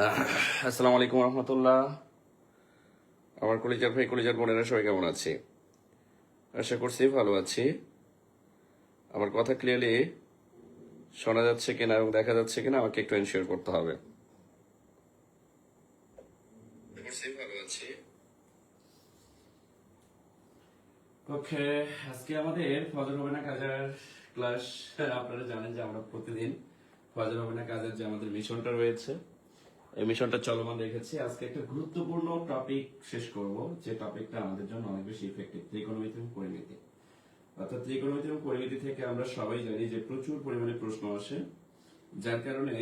আসসালামু আলাইকুম রহমতুল্লাহ। আমার কলিজার ভাই কলিজার বোনেরা সবাই কেমন আছে? আশা করছি ভালো আছি। আমার কথা ক্লিয়ারলি শোনা যাচ্ছে কিনা এবং দেখা যাচ্ছে কিনা আমাকে একটু এনশিওর করতে হবে। ভালো আছি। ওকে, আজকে আমাদের ফজর হবে না কাজার ক্লাস। আপনারা জানেন যে আমরা প্রতিদিন ফজর হবে না কাজার যে আমাদের মিশনটা রয়েছে, এই মিশনটা চলমান রেখেছি। আজকে একটা গুরুত্বপূর্ণ টপিক শেষ করব, যে টপিকটা আমাদের জন্য অনেক বেশি ইফেক্টিভ, ত্রিকোণমিতি এবং পরিমিতি। অর্থাৎ ত্রিকোণমিতি এবং পরিমিতি থেকে আমরা সবাই জানি যে প্রচুর পরিমাণে প্রশ্ন আসে, যার কারণে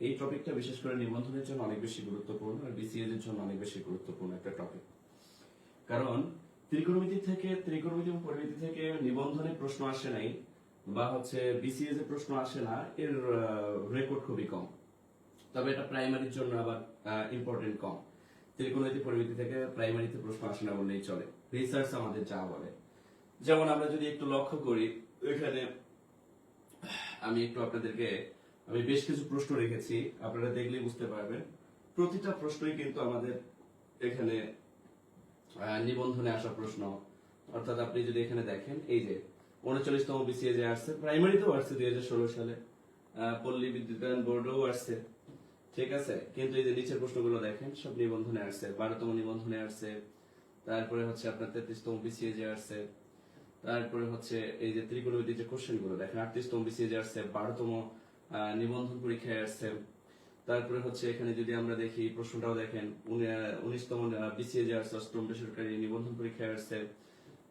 এই টপিকটা বিশেষ করে নিবন্ধনের জন্য অনেক বেশি গুরুত্বপূর্ণ আর বিসিএস এর জন্য অনেক বেশি গুরুত্বপূর্ণ একটা টপিক। কারণ ত্রিকোণমিতি এবং পরিমিতি থেকে নিবন্ধনে প্রশ্ন আসে নাই বা বিসিএস এর প্রশ্ন আসে না, এর রেকর্ড খুবই কম। তবে এটা প্রাইমারির জন্য আবার ইম্পর্টেন্ট কম। ত্রিকোণমিতি পরিমিতি থেকে প্রাইমারিতে প্রশ্ন আসে না বললেই চলে, রিসার্চ আমাদের যা বলে। যেমন আমরা যদি একটু লক্ষ্য করি, এখানে আমি একটু আপনাদেরকে বেশ কিছু প্রশ্ন রেখেছি, আপনারা দেখলেই বুঝতে পারবেন। প্রতিটা প্রশ্নই কিন্তু আমাদের এখানে নিবন্ধনে আসা প্রশ্ন। অর্থাৎ আপনি যদি এখানে দেখেন, এই যে 39তম বিসিএস এ আসছে, প্রাইমারিতেও আসছে 2016 সালে, পল্লী বিদ্যুতায়ন বোর্ডেও আসছে, ঠিক আছে। কিন্তু এই যে নিচের প্রশ্নগুলো দেখেন, সব নিবন্ধনে আসছে। 12তম নিবন্ধনে আসছে, তারপরে আপনার 33তম বিসিএস এ আসছে, তারপরে এই যে ত্রিকোণমিতির যে কোশ্চেন গুলো দেখেন, 38তম বিসিএস এ আসছে, 12তম নিবন্ধন পরীক্ষায় আসছে। তারপরে এখানে যদি আমরা দেখি, প্রশ্নটাও দেখেন, 19তম বিসিএস এ আসছে, 8ম বেসরকারি নিবন্ধন পরীক্ষায় আসছে।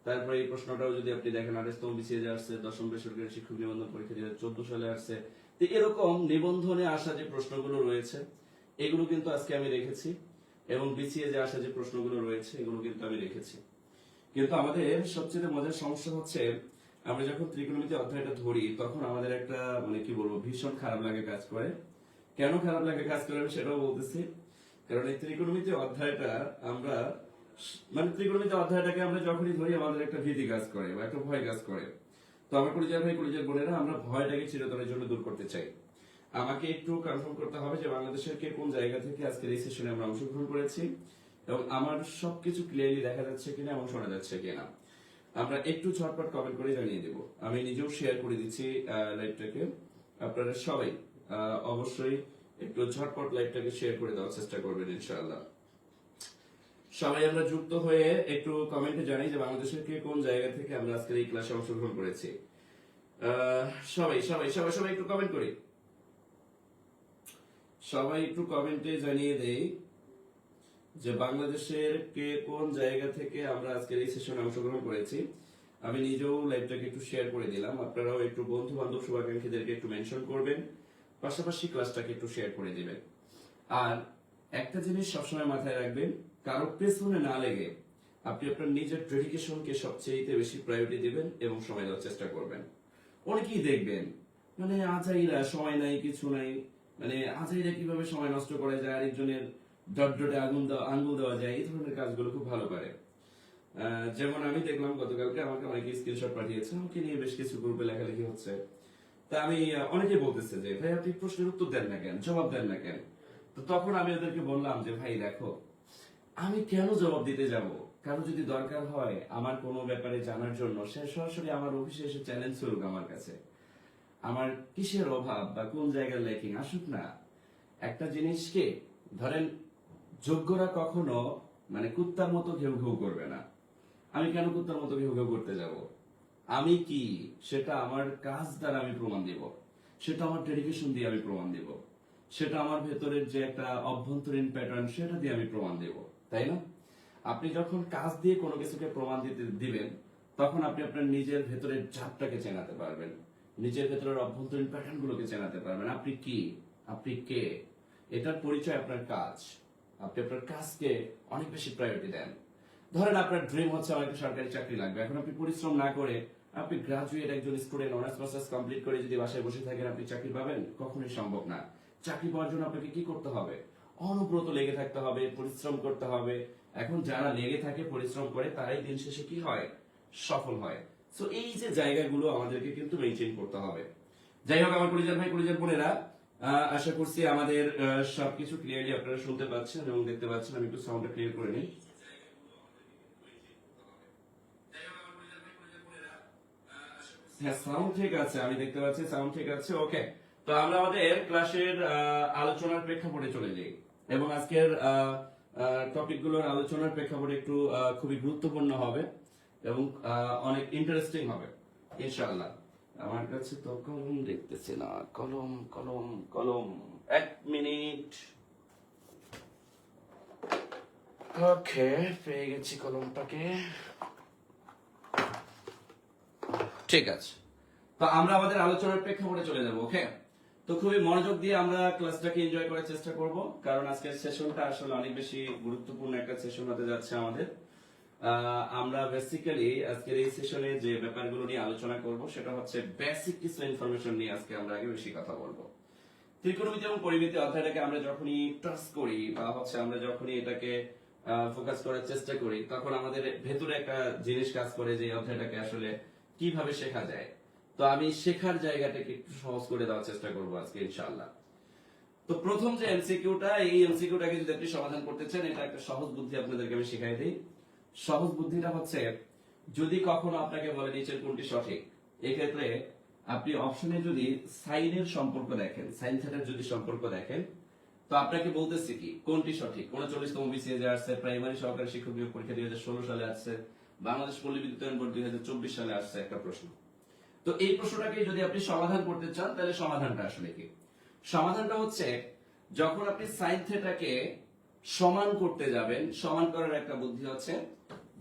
তারপরে এই প্রশ্নটাও যদি আপনি দেখেন, 28তম বিসিএস এ আসছে, 10ম বেসরকারি শিক্ষক নিবন্ধন পরীক্ষা 2014 সালে আসছে। তো এরকম নিবন্ধনে আসা যে প্রশ্নগুলো রয়েছে, এগুলো কিন্তু আজকে আমি রেখেছি, এবং বিসিএস এ আসা যে প্রশ্নগুলো রয়েছে, এগুলো কিন্তু আমি রেখেছি। কিন্তু আমাদের সবচেয়ে মজার সমস্যা হচ্ছে, আমরা যখন ত্রিকোণমিতি অধ্যায়টা ধরি, তখন আমাদের একটা কি বলবো, ভীষণ খারাপ লাগে কাজ করে। কেন খারাপ লাগে কাজ করে আমি সেটাও বলতেছি। কারণ এই ত্রিকোণমিতি অধ্যায়টা আমরা ত্রিকোণমিতি অধ্যায়টাকে আমরা যখনই ধরি, আমাদের একটা ভীতি কাজ করে বা একটা ভয় কাজ করে। তো আমার কলিজার ভাই কলিজার বোনেরা, আমরা ভয়টাকে চিরতরের জন্য দূর করতে চাই। আমাকে একটু কনফার্ম করতে হবে যে বাংলাদেশের কে কোন জায়গা থেকে আজকের এই সেশনে আমরা অংশগ্রহণ করেছি, এবং আমার সবকিছু ক্লিয়ারলি দেখা যাচ্ছে কিনা এবং শোনা যাচ্ছে কিনা। আমরা একটু ঝটপট কমেন্ট করে জানিয়ে দেব। আমি নিজেও শেয়ার করে দিচ্ছি লাইভটাকে। আপনারা সবাই অবশ্যই একটু ঝটপট লাইভটাকে শেয়ার করে দেওয়ার চেষ্টা করবেন ইনশাআল্লাহ। সবাই আমরা যুক্ত হয়ে একটু কমেন্টে জানাই যে বাংলাদেশের কে কোন জায়গা থেকে আমরা আজকের এই ক্লাসে অংশগ্রহণ করেছি। সবাই সবাই সবাই সবাই একটু কমেন্ট করি, সবাই একটু কমেন্টে জানিয়ে দেই যে বাংলাদেশের কে কোন জায়গা থেকে আমরা আজকের এই সেশনে অংশগ্রহণ করেছি। আমি নিজেও লাইভটাকে একটু শেয়ার করে দিলাম, আপনারাও একটু বন্ধু বান্ধব শুভাকাঙ্ক্ষীদেরকে একটু মেনশন করবেন, পাশাপাশি ক্লাসটাকে একটু শেয়ার করে দিবেন। আর একটা জিনিস সবসময় মাথায় রাখবেন, কারো পেছনে না লেগে আপনি আপনার নিজের ডেডিকেশনকে সবচেয়ে বেশি প্রায়োরিটি দিবেন এবং সময় দেওয়ার চেষ্টা করবেন। অনেকেই দেখবেন আজাইরা সময় নাই, কিছু নাই, আজাইরা কিভাবে সময় নষ্ট করা যায়, আরেকজনের ডটডটে আঙ্গুল দেওয়া যায়, এই ধরনের কাজগুলো খুব ভালো করে। যেমন আমি দেখলাম গতকালকে আমাকে অনেকে স্ক্রিনশট পাঠিয়েছে, আমাকে নিয়ে বেশ কিছু গ্রুপে লেখালেখি হচ্ছে। তা আমি অনেকে বলতেছে যে ভাই আপনি প্রশ্নের উত্তর দেন না কেন, জবাব দেন না কেন। তো তখন আমি ওদেরকে বললাম যে ভাই দেখো, আমি কেন জবাব দিতে যাব? কারো যদি দরকার হয় আমার কোনো ব্যাপারে জানার জন্য, সে সরাসরি আমার অফিসে এসে চ্যালেঞ্জ করুক আমার কাছে। আমার কিসের অভাব বা কোন জায়গায় ল্যাকিং, আসুক না। একটা জিনিসকে ধরেন, যোগ্যরা কখনো কুত্তার মতো ঘেউ ঘেউ করবে না। আমি কেন কুত্তার মতো ঘেউ ঘেউ করতে যাব? আমি কি, সেটা আমার কাজ দ্বারা আমি প্রমাণ দিব, সেটা আমার ডেডিকেশন দিয়ে আমি প্রমাণ দিব, সেটা আমার ভেতরের যে একটা অভ্যন্তরীণ প্যাটার্ন, সেটা দিয়ে আমি প্রমাণ দেব, তাই না? আপনি যখন কাজ দিয়ে কোনো কিছুকে প্রমাণ দিবেন, তখন আপনি আপনার নিজের ভেতরের জাতটাকে চেনাতে পারবেন, নিজের ভেতরের অভ্যন্তরীণ প্যাটার্ন গুলোকে চেনাতে পারবেন। আপনি কি, আপনি কে, এটার পরিচয় আপনার কাজ। আপনি আপনার কাজকে অনেক বেশি প্রায়োরিটি দেন। ধরেন আপনার ড্রিম হচ্ছে আমার একটা সরকারি চাকরি লাগবে, এখন আপনি পরিশ্রম না করে, আপনি গ্রাজুয়েট একজন স্টুডেন্ট, অনার্স মাস্টার্স কমপ্লিট করে যদি বাসায় বসে থাকেন, আপনি চাকরি পাবেন? কখনোই সম্ভব না। চাকরি পাওয়ার জন্য আপনাকে কি করতে হবে? অনুব্রত লেগে থাকতে হবে, পরিশ্রম করতে হবে। এখন যারা লেগে থাকে, পরিশ্রম করে, তারাই দিন শেষে কি হয়? সফল হয়। সো এই যে জায়গাগুলো আমাদেরকে কিন্তু মেনটেন করতে হবে। যাই হোক আমার কলিজার ভাই কলিজার বোনেরা, আশা করছি আমাদের সবকিছু ক্লিয়ারলি আপনারা শুনতে পাচ্ছেন এবং দেখতে পাচ্ছেন। আমি একটু সাউন্ডটা ক্লিয়ার করে নিই। হ্যাঁ, সাউন্ড ঠিক আছে, আমি দেখতে পাচ্ছি সাউন্ড ঠিক আছে। ওকে, তো আমরা আমাদের ক্লাসের আলোচনার প্রেক্ষাপটে চলে যাই এবং আজকের টপিকগুলোর আলোচনার প্রেক্ষাপটে একটু খুবই গুরুত্বপূর্ণ হবে এবং অনেক ইন্টারেস্টিং হবে ইনশাআল্লাহ। আমার কাছে তো কলম দেখতেছি না, কলম কলম কলম, এক মিনিট। ওকে, পেয়ে গেছি কলমটাকে। ঠিক আছে, তো আমরা আমাদের আলোচনার প্রেক্ষাপটে চলে যাব। ওকে, তো খুবই মনোযোগ দিয়ে আমরা ক্লাসটাকে এনজয় করার চেষ্টা করব, কারণ আজকের সেশনটা আসলে অনেক বেশি গুরুত্বপূর্ণ একটা সেশন হতে যাচ্ছে আমাদের। আমরা বেসিক্যালি আজকের এই সেশনে যে ব্যাপারগুলো নিয়ে আলোচনা করব সেটা হচ্ছে বেসিক কিছু ইনফরমেশন নিয়ে আজকে আমরা আগে বেশি কথা বলবো। ত্রিকোণমিতি এবং পরিমিতি অধ্যায়টাকে আমরা যখনই টাচ করি বা হচ্ছে আমরা যখনই এটাকে ফোকাস করার চেষ্টা করি, তখন আমাদের ভেতরে একটা জিনিস কাজ করে যে এই অধ্যায়টাকে আসলে কিভাবে শেখা যায়। তো আমি শেখার জায়গাটাকে একটু সহজ করে দেওয়ার চেষ্টা করবো আজকে ইনশাআল্লাহ। তো প্রথম যে এমসিকিউটা, এই এমসিকিউটাকে যদি আপনি সমাধান করতে চান, এটা একটা সহজ বুদ্ধি আপনাদেরকে আমি শেখাই দিই। সহজ বুদ্ধিটা হচ্ছে, যদি কখনো আপনাকে বলে নিচের কোনটি সঠিক, এক্ষেত্রে আপনি অপশনে যদি সাইনের সম্পর্ক দেখেন, সাইন থিটার যদি সম্পর্ক দেখেন, তো আপনাকে বলতেছে কি কোনটি সঠিক। 39তম বিসিএস আসছে, প্রাইমারি সহকারী শিক্ষক নিয়োগ পরীক্ষা 2016 সালে আসছে, বাংলাদেশ পল্লী বিদ্যুতায়ন বোর্ড 2024 সালে আসছে একটা প্রশ্ন। তো এই প্রশ্নটাকে যদি আপনি সমাধান করতে চান, তাহলে সমাধানটা আসলে কি? সমাধানটা হচ্ছে, যখন আপনি সাইন থিটাকে সমান করতে যাবেন, সমান করার একটা বুদ্ধি হচ্ছে,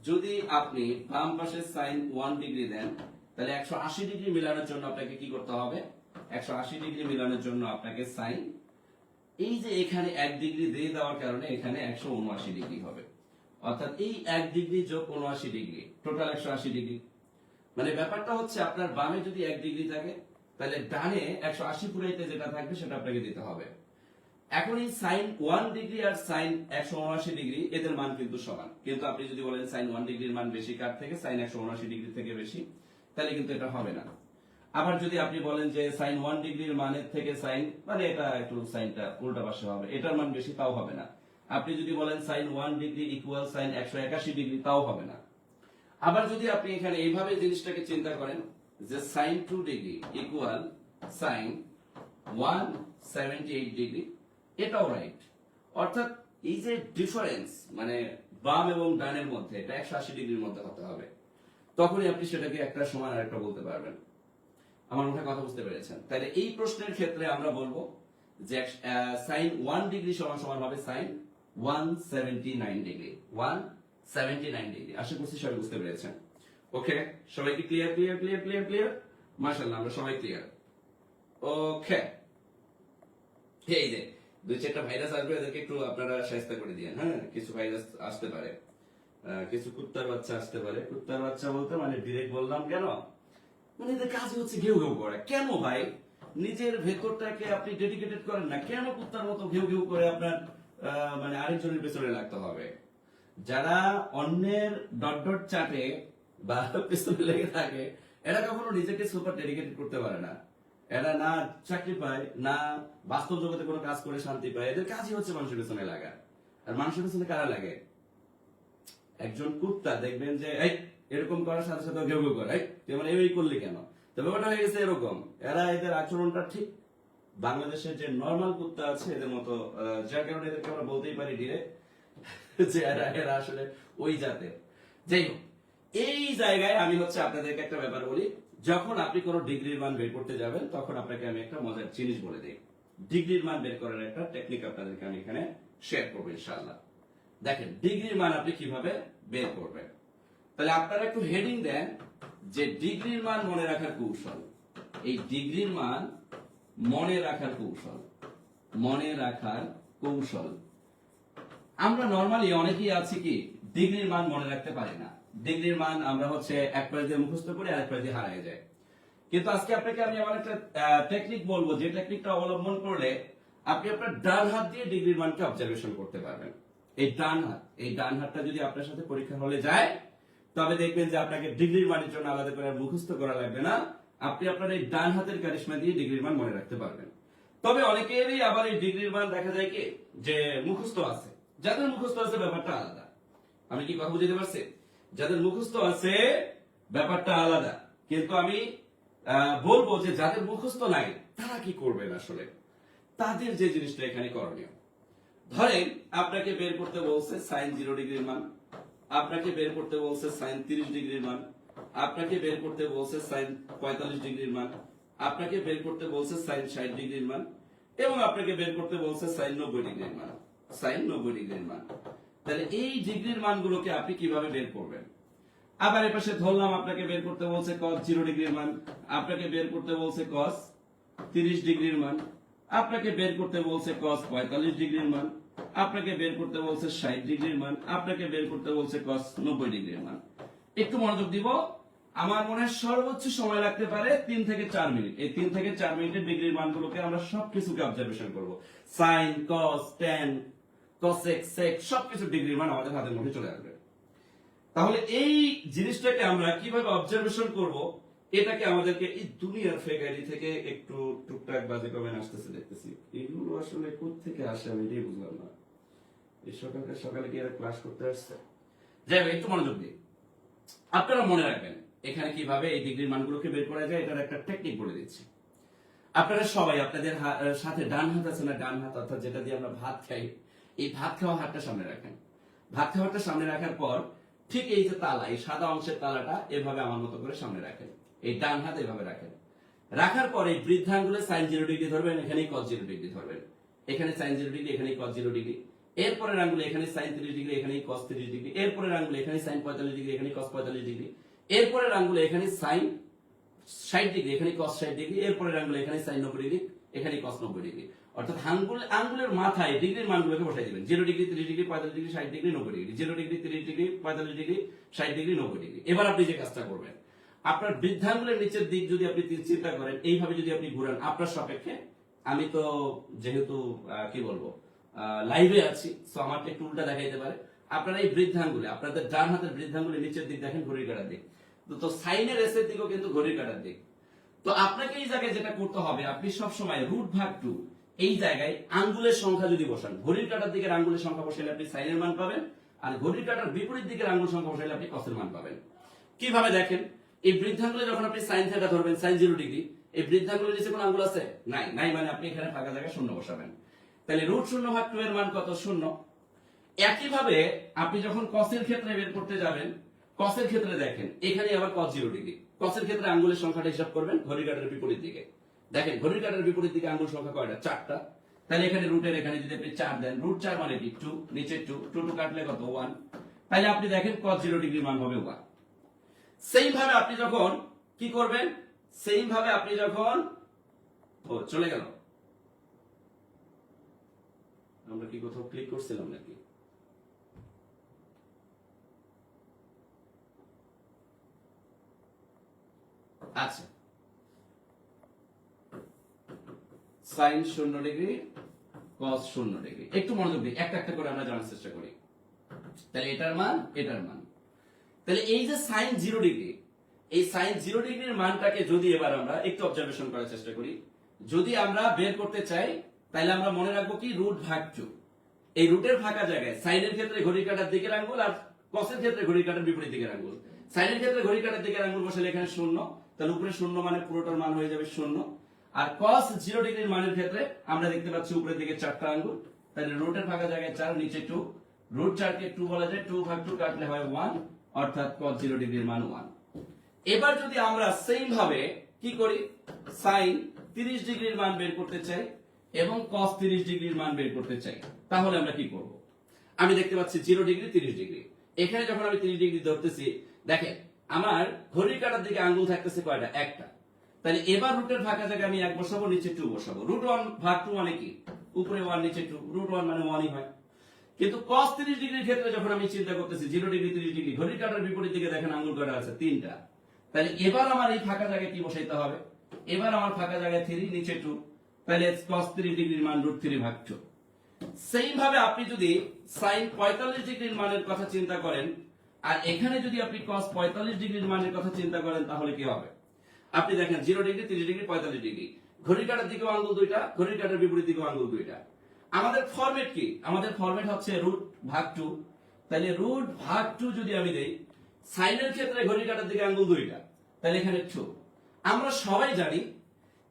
যদি আপনি বাম পাশে সাইন 1 ডিগ্রি দেন, তাহলে 180 ডিগ্রি মিলানোর জন্য আপনাকে কি করতে হবে? 180 ডিগ্রি মিলানোর জন্য আপনাকে সাইন, এই যে এখানে 1 ডিগ্রি দিয়ে দেওয়ার কারণে এখানে 179 ডিগ্রি হবে। অর্থাৎ এই 1 ডিগ্রি যোগ 79 ডিগ্রি, টোটাল 180 ডিগ্রি। মানে ব্যাপারটা হচ্ছে, আপনার বামে যদি 1 ডিগ্রি থাকে, তাহলে ডানে 180 পুরাইতে যেটা থাকবে সেটা আপনাকে দিতে হবে। এখন এই সাইন 1 ডিগ্রি আর সাইন 179 ডিগ্রি, এদের মান কিন্তু সমান। কিন্তু আপনি যদি বলেন সাইন 1 ডিগ্রির মান বেশি কার থেকে, সাইন 179 ডিগ্রি থেকে বেশি, তাহলে কিন্তু এটা হবে না। আবার যদি আপনি বলেন যে সাইন 1 ডিগ্রির মানের থেকে সাইন, মানে এটা একটু সাইনটা উল্টা পাশে হবে, এটার মান বেশি, তাও হবে না। আপনি যদি বলেন sine 1 degree equal sine 181 degree, তাও হবে না। আবার যদি আপনি এখানে এইভাবে জিনিসটাকে চিন্তা করেন যে sine 2 degree equal sine 178 degree, এটাও রাইট। অর্থাৎ এই যে ডিফারেন্স, মানে বাম এবং ডানের মধ্যে, এটা 180 ডিগ্রির মধ্যে হতে হবে, তখনই আপনি সেটাকে একটা সমান আরেকটা বলতে পারবেন। আমার মনে হয় কথা বুঝতে পেরেছেন। তাহলে এই প্রশ্নের ক্ষেত্রে আমরা বলবো যে সাইন 1 ডিগ্রি সমান সমান হবে সাইন 179 ডিগ্রি, 179 ডিগ্রি। আশা করছি সবাই বুঝতে পেরেছেন। ওকে, সবাই কি clear clear clear clear clear? মাশাআল্লাহ, আমরা সবাই ক্লিয়ার। ওকে, এই যে 2-4টা ভাইরাস আসবে, এদেরকে একটু আপনারা শায়েস্তা করে দিয়েন। হ্যাঁ, কিছু ভাইরাস আসতে পারে, কিছু কুত্তার বাচ্চা আসতে পারে। কুত্তার বাচ্চা বলতে মানে ডিরেক্ট বললাম কেন, মানে এদের কাজ হচ্ছে ঘেউ ঘেউ করে। কেন ভাই, নিজের ভেতরটাকে আপনি ডেডিকেটেড করেন না কেন? কুত্তার মতো ঘেউ ঘেউ করে আপনার মানে আরেকজনের পেছনে লাগতে হবে। যারা অন্যের ডট ডট চাটে বা পেছনে লেগে থাকে, এরা কখনো নিজেকে সুপার ডেডিকেটেড করতে পারে না। এরা না চাকরি পায়, না বাস্তব জগতে কোনো কাজ করে শান্তি পায়। এদের কাজই হচ্ছে মানুষের পেছনে লাগা। আর মানুষের পেছনে কারা লাগে? একজন কুত্তা দেখবেন যে এই এরকম করার সাথে সাথে ঘেউ ঘেউ করে, তুই মানে এই করলি কেন? তো ব্যাপারটা হয়ে গেছে এরকম। এরা, এদের আচরণটা ঠিক বাংলাদেশের যে নর্মাল কুত্তা আছে এদের মতো, যার কারণে এদেরকে আমরা বলতেই পারি ডিরেক্ট যে এরা আসলে ওই জাতের। যাই হোক, এই জায়গায় আমি হচ্ছে আপনাদেরকে একটা ব্যাপার বলি, যখন আপনি কোনো ডিগ্রির মান বের করতে যাবেন, তখন আপনাকে আমি একটা মজার জিনিস বলে দিই। ডিগ্রির মান বের করার একটা টেকনিক আপনাদেরকে আমি এখানে শেয়ার করবো ইনশাআল্লাহ। দেখেন ডিগ্রির মান আপনি কিভাবে বের করবেন। তাহলে আপনারা একটু হেডিং দেন যে ডিগ্রির মান মনে রাখার কৌশল। এই ডিগ্রির মান মনে রাখার কৌশল, মনে রাখার কৌশল। আমরা নরমালি অনেকেই আছি কি ডিগ্রির মান মনে রাখতে পারি না। ডিগ্রির মান আমরা হচ্ছে এক পাশ দিয়ে মুখস্থ করি, আরেক পাশ দিয়ে হারিয়ে যায়। কিন্তু আজকে আপনাকে আমি এমন একটা টেকনিক বলবো, যে টেকনিকটা অবলম্বন করলে আপনি আপনার ডান হাত দিয়ে ডিগ্রির মানকে অবজারভেশন করতে পারবেন। এই ডান হাতটা যদি আপনার সাথে পরীক্ষা হলে যায়, তবে দেখবেন যে আপনাকে ডিগ্রির মানের জন্য আলাদা করে মুখস্থ করা লাগবে না। আপনি আপনার এই ডান হাতের কারিশমা দিয়ে ডিগ্রির মান মনে রাখতে পারবেন। তবে অনেকেরই আবার এই ডিগ্রির মান দেখা যায় কি যে মুখস্থ আছে, যাদের মুখস্থ আছে ব্যাপারটা আলাদা। আমি কি কথা বুঝতে পারছি? যাদের মুখস্থ আছে ব্যাপারটা আলাদা, কিন্তু আমি বলবো যে যাদের মুখস্থ নাই তারা কি করবেন আসলে, তাদের যে জিনিসটা এখানে করণীয়। ধরেন আপনাকে বের করতে বলছে সাইন 0 ডিগ্রির মান, আপনাকে বের করতে বলছে সাইন 30 ডিগ্রির মান, আপনাকে বের করতে বলছে সাইন 45 ডিগ্রির মান, আপনাকে বের করতে বলছে সাইন 60 ডিগ্রির মান, এবং আপনাকে বের করতে বলছে সাইন 90 ডিগ্রির মান, সাইন 90 ডিগ্রির মান। তাহলে এই ডিগ্রির মানগুলোকে আপনি কিভাবে বের করবেন? আবার এর পাশে ধরলাম আপনাকে বের করতে বলছে cos 0 ডিগ্রির মান, আপনাকে বের করতে বলছে cos 30 ডিগ্রির মান, আপনাকে বের করতে বলছে cos 45 ডিগ্রির মান, আপনাকে বের করতে বলছে 60 ডিগ্রির মান, আপনাকে বের করতে বলছে cos 90 ডিগ্রির মান। একটু মনোযোগ দিব, আমার মনে হয় সর্বোচ্চ সময় লাগতে পারে 3 থেকে 4 মিনিট। এই 3 থেকে 4 মিনিটের ডিগ্রির মানগুলোকে আমরা সবকিছুকে অবজারভেশন করব। sin, cos, tan, cosec, sec সবকিছু ডিগ্রির মান আমাদের হাতের মধ্যে চলে আসবে। তাহলে এই জিনিসটাকে আমরা কিভাবে অবজারভেশন করব, এটাকে আমাদেরকে এই দুনিয়ার ফেক আইডি থেকে একটু টুকটাক বাজে কমেন্ট আসতেছে দেখতেছি, এগুলো আসলে কোথা থেকে আসে আমি এটাই বুঝলাম না। এই সকালে কি এরা ক্লাস করতে আসছে? যাই হোক, একটু মনোযোগ দিই। আপনারা মনে রাখবেন এখানে কিভাবে এই ডিগ্রির মানগুলোকে বের করা যায়, এটার একটা টেকনিক বলে দিচ্ছি। আপনারা সবাই আপনাদের সাথে ডান হাত আছে না, ডান হাত অর্থাৎ যেটা দিয়ে আমরা ভাত খাই, এই ভাত খাওয়া হাতটা সামনে রাখেন। ভাত খাওয়াটা সামনে রাখার পর ঠিক এই যে তালা, এই সাদা অংশের তালাটা এভাবে আমার মতো করে সামনে রাখেন। এই ডান হাত এভাবে রাখেন। রাখার পরে বৃদ্ধাঙ্গুলে সাইন 0 ডিগ্রি ধরবেন, এখানেই cos 0 ডিগ্রি ধরবেন। এখানে সাইন 0 ডিগ্রি, এখানেই cos 0 ডিগ্রি। এরপরের আঙ্গুলে এখানে সাইন 30 ডিগ্রি, এখানেই cos 30 ডিগ্রি। এরপরের আঙ্গুলে এখানে সাইন 45 ডিগ্রি, এখানেই cos 45 ডিগ্রি। এরপরের আঙ্গুলে এখানে সাইন 60 ডিগ্রি, এখানে cos 60 ডিগ্রি। এরপরের আঙ্গুলে এখানে সাইন 90 ডিগ্রি, এখানে cos 90 ডিগ্রি। অর্থাৎ আঙ্গুলের মাথায় ডিগ্রির মানগুলোকে বসাই দিবেন। 0 degree, 30 degree, 45 degree, 60 degree, 90 degree. 0 degree, 30 degree, 45 degree, 60 degree, 90 degree. এবার আপনি যে কাজটা করবেন, আপনার বৃদ্ধাঙ্গুলের নিচের দিক যদি আপনি চিন্তা করেন, এইভাবে যদি আপনি ঘুরান আপনার সাপেক্ষে, আমি তো যেহেতু কি বলবো লাইভে আছি, সো আমারটা একটু উল্টা দেখাইতে পারে। আপনারা এই বৃদ্ধাঙ্গুলে, আপনাদের ডান হাতের বৃদ্ধাঙ্গুলের নিচের দিক দেখেন ঘড়ির কাঁটার দিক, তো সাইনের এসের দিকও কিন্তু ঘড়ির কাঁটার দিক। তো আপনাকে এই জায়গায় যেটা করতে হবে, আপনি সব সময় √2 এই জায়গায় আঙ্গুলের সংখ্যা যদি বসান, ঘড়ির কাঁটার দিকের আঙ্গুলের সংখ্যা বসাইলে আপনি সাইনের মান পাবেন, আর ঘড়ির কাঁটার বিপরীত দিকের আঙ্গুল সংখ্যা বসাইলে আপনি কসের মান পাবেন। কিভাবে দেখেন, এই বৃদ্ধাঙ্গুলে যখন আপনি সাইন থিটা ধরবেন, সাইন 0 ডিগ্রি, এই বৃদ্ধাঙ্গুলের নিচে কোন আঙ্গুল আছে? নাই। নাই মানে আপনি এখানে ফাঁকা জায়গায় শূন্য বসাবেন। তাহলে √0/2 এর মান কত? 0। একইভাবে আপনি যখন কসের ক্ষেত্রে বের করতে যাবেন, কসের ক্ষেত্রে দেখেন এখানে আবার cos 0 ডিগ্রি। কসের ক্ষেত্রে আঙ্গুলের সংখ্যাটা হিসাব করবেন ঘড়ির কাঁটার বিপরীত দিকে। দেখেন ঘড়ির কাঁটার বিপরীত দিকে আঙ্গুল সংখ্যা কয়টা? 4টা। তাহলে এখানে রুটের এখানে যদি আপনি 4 দেন, √4 মানে কি 2, নিচে 2, 2 কাটলে কত? 1। তাহলে আপনি দেখেন cos 0 ডিগ্রি মান হবে 1। সেইম ভাবে আপনি যখন কি করবেন, সেইম ভাবে আপনি যখন চলে গেল, আমরা কি কোথাও ক্লিক করছিলাম নাকি? আচ্ছা, সাইন 0 ডিগ্রি, cos 0 ডিগ্রি। একটু মনোযোগ দিই, একটা একটা করে আমরা জানার চেষ্টা করি। তাহলে এটার মান, এটার মান। তাহলে এই যে সাইন 0 ডিগ্রি, এই সাইন 0 ডিগ্রির মানটাকে যদি এবার আমরা একটু অবজারভেশন করার চেষ্টা করি, যদি আমরা বের করতে চাই, তাহলে আমরা মনে রাখবো কি √2। এই রুটের ফাঁকা জায়গায় সাইনের ক্ষেত্রে ঘড়ির কাঁটার দিকের আঙ্গুল, আর কসের ক্ষেত্রে ঘড়ির কাঁটার বিপরীত দিকের আঙ্গুল। সাইনের ক্ষেত্রে ঘড়ির কাঁটার দিকের আঙ্গুল বসালে এখানে 0, তাহলে উপরে 0 মানে পুরোটার মান হয়ে যাবে 0। আর cos 0 ডিগ্রির মানের ক্ষেত্রে আমরা দেখতে পাচ্ছি উপরের দিকে 4টা আঙ্গুল, তাহলে রুটের ফাঁকা জায়গায় 4, নিচে 2। √4 কে 2 বলা যায়, 2/2 কাটলে হয় 1, অর্থাৎ cos 0 ডিগ্রির মান 1। এবার যদি আমরা সেইম ভাবে কি করি, সাইন 30 ডিগ্রির মান বের করতে চাই এবং cos 30 ডিগ্রির মান বের করতে চাই, তাহলে আমরা কি করব? আমি দেখতে পাচ্ছি 0 ডিগ্রি, 30 ডিগ্রি। এখানে যখন আমি 30 ডিগ্রি ধরতেছি, দেখেন আমার ঘড়ির কাঁটার দিকে আঙ্গুল থাকতেছে কয়টা? একটা। তাহলে এবার রুটের ফাঁকা জায়গায় আমি 1 বসাবো, নিচে 2 বসাবো। √1/2 মানে কি? উপরে 1, নিচে 2। √1 মানে 1ই হয়। কিন্তু cos 30 ডিগ্রির ক্ষেত্রে যখন আমি চিন্তা করতেছি, 0 ডিগ্রি, 30 ডিগ্রি, ঘড়ির কাঁটার বিপরীত দিকে দেখেন আঙ্গুল কয়টা আছে? 3টা। তাহলে এবার আমার এই ফাঁকা জায়গায় কি বসাইতে হবে? এবার আমার ফাঁকা জায়গায় 3, নিচে 2, তাহলে cos 30 ডিগ্রির মান √3/2। সেইম ভাবে আপনি যদি sin 45 ডিগ্রির মানের কথা চিন্তা করেন, আর এখানে যদি আপনি cos 45 ডিগ্রির মানের কথা চিন্তা করেন, তাহলে কি হবে? আপনি দেখেন 0 ডিগ্রি, 30 ডিগ্রি, 45 ডিগ্রি, ঘড়ির কাঁটার দিকেও আঙ্গুল দুইটা, ঘড়ির কাঁটার বিপরীত দিকেও আঙ্গুল দুইটা। আমাদের ফরম্যাট কি? আমাদের ফরম্যাট হচ্ছে রুট ভাগ 2। তাহলে রুট ভাগ 2 যদি আমি দেই, সাইনের ক্ষেত্রে ঘড়ির কাঁটার দিকে আঙ্গুল দুইটা, তাহলে এখানে 2। আমরা সবাই জানি